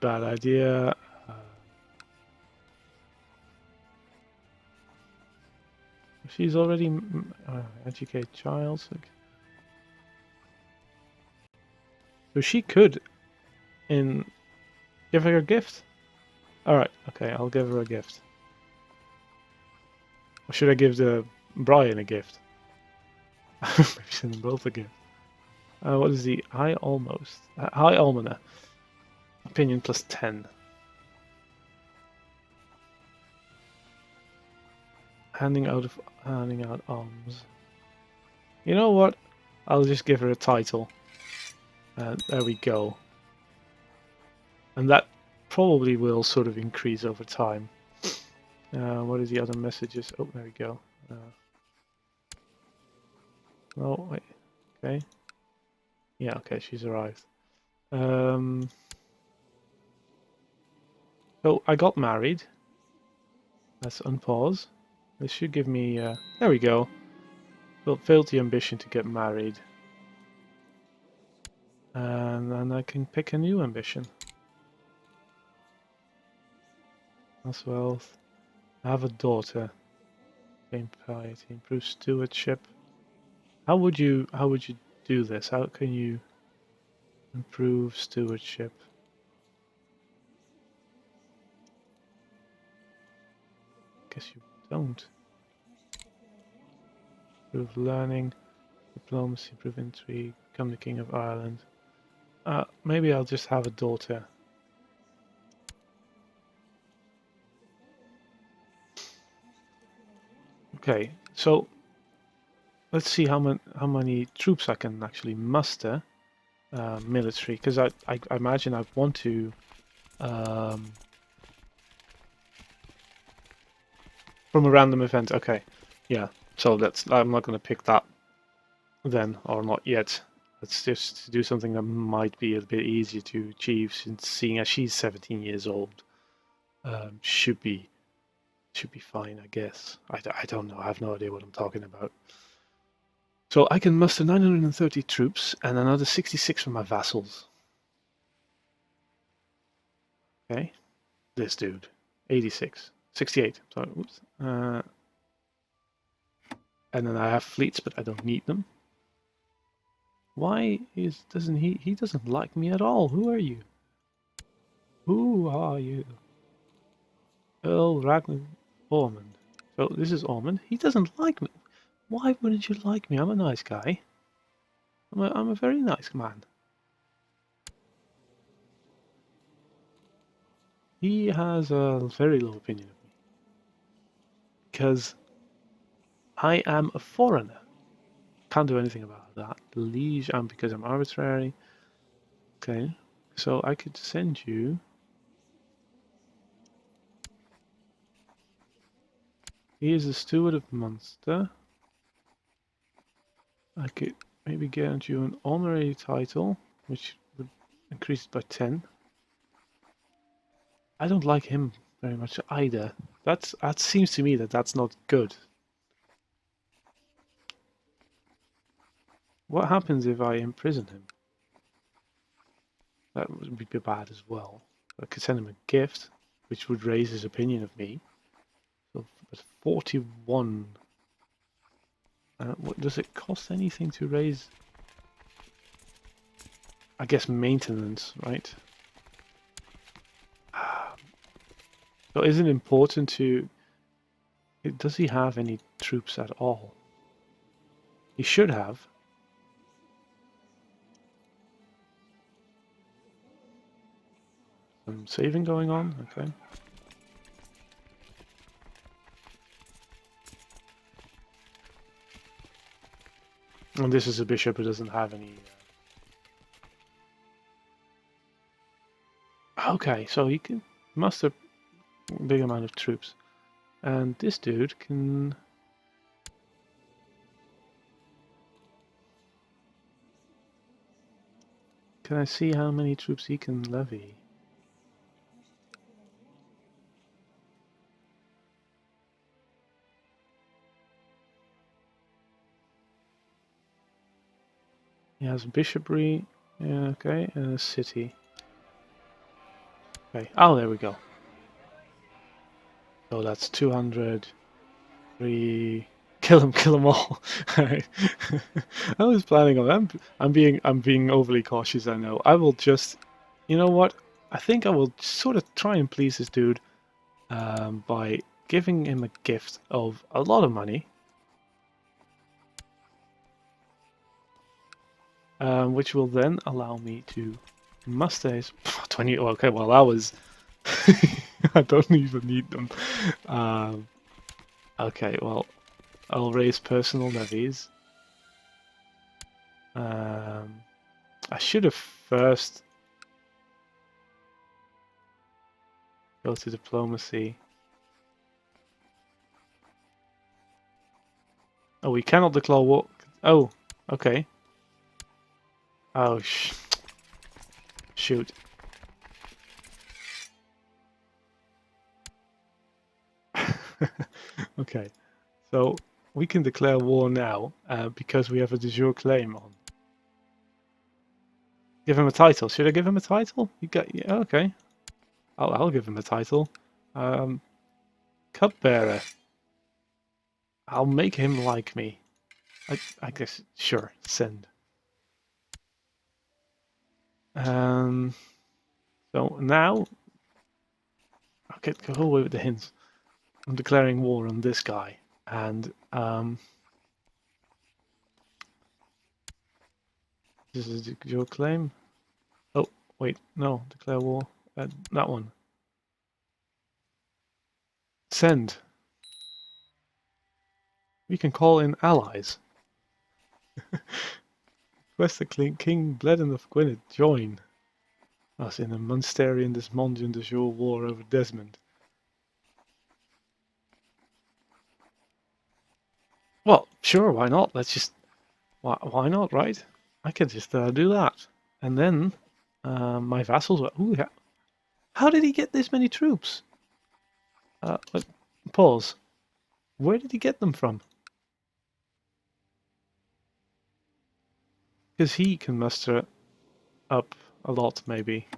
bad idea. She's already educate child. So she could give her a gift. All right, okay, I'll give her a gift. Or should I give the Brian a gift? Maybe send them both a gift. What is the High Almoner? Opinion plus 10. Handing out arms. You know what? I'll just give her a title. There we go. And that probably will sort of increase over time. What are the other messages? Oh, there we go. Oh, wait. Okay. Yeah, okay, she's arrived. So I got married. Let's unpause. This should give me... there we go. Failed the ambition to get married. And then I can pick a new ambition. As well. I have a daughter. Gain piety, improve stewardship. How would you do this? How can you improve stewardship? Guess you don't. Improve learning, diplomacy, improve intrigue, become the king of Ireland. Maybe I'll just have a daughter. Okay, so let's see how many troops I can actually muster, military, because I imagine I want to From a random event, okay. Yeah, so I'm not going to pick that then, or not yet. Let's just do something that might be a bit easier to achieve, since seeing as she's 17 years old, should be fine, I guess. I don't know. I have no idea what I'm talking about. So I can muster 930 troops and another 66 from my vassals. Okay, this dude, 86, 68. Sorry, oops. And then I have fleets, but I don't need them. Why doesn't he doesn't like me at all? Who are you? Who are you? Earl Ragnar Ormond. So this is Ormond. He doesn't like me. Why wouldn't you like me? I'm a nice guy. I'm a very nice man. He has a very low opinion of me because I am a foreigner. Can't do anything about that. Liege, because I'm arbitrary. Okay, so I could send you. He is the steward of Munster. I could maybe get you an honorary title, which would increase it by 10. I don't like him very much either. That seems to me that's not good. What happens if I imprison him? That would be bad as well. I could send him a gift, which would raise his opinion of me. So, but 41. What, does it cost anything to raise? I guess maintenance, right? So is it important to... Does he have any troops at all? He should have. Some saving going on, okay. And this is a bishop who doesn't have any... Okay, so he can muster a big amount of troops. And this dude can... Can I see how many troops he can levy? He has a bishopry, yeah, okay, and a city. Okay, oh, there we go. So that's 200, 3... Kill them all. Alright. I was planning on... I'm being overly cautious, I know. I will just... You know what? I think I will sort of try and please this dude by giving him a gift of a lot of money. Which will then allow me to muster his 20. Okay, well that was. I don't even need them. Okay, well, I'll raise personal levies. I should have first go to diplomacy. Oh, we cannot declare war. Oh, okay. Oh, shoot. Okay, so we can declare war now because we have a de jure claim on. Give him a title. Should I give him a title? You got, yeah, okay. I'll give him a title. Cupbearer. I'll make him like me. I guess, sure, send. So now, okay, go away with the hints. I'm declaring war on this guy, and this is your claim. Oh, wait, no, declare war. That one. Send. We can call in allies. Request the King Bledden of Gwynedd join us in a Munsterian Desmondian de jure war over Desmond. Sure, why not? Let's just... Why not, right? I can just do that. And then my vassals were... Ooh, yeah. How did he get this many troops? Pause. Where did he get them from? Because he can muster up a lot, maybe.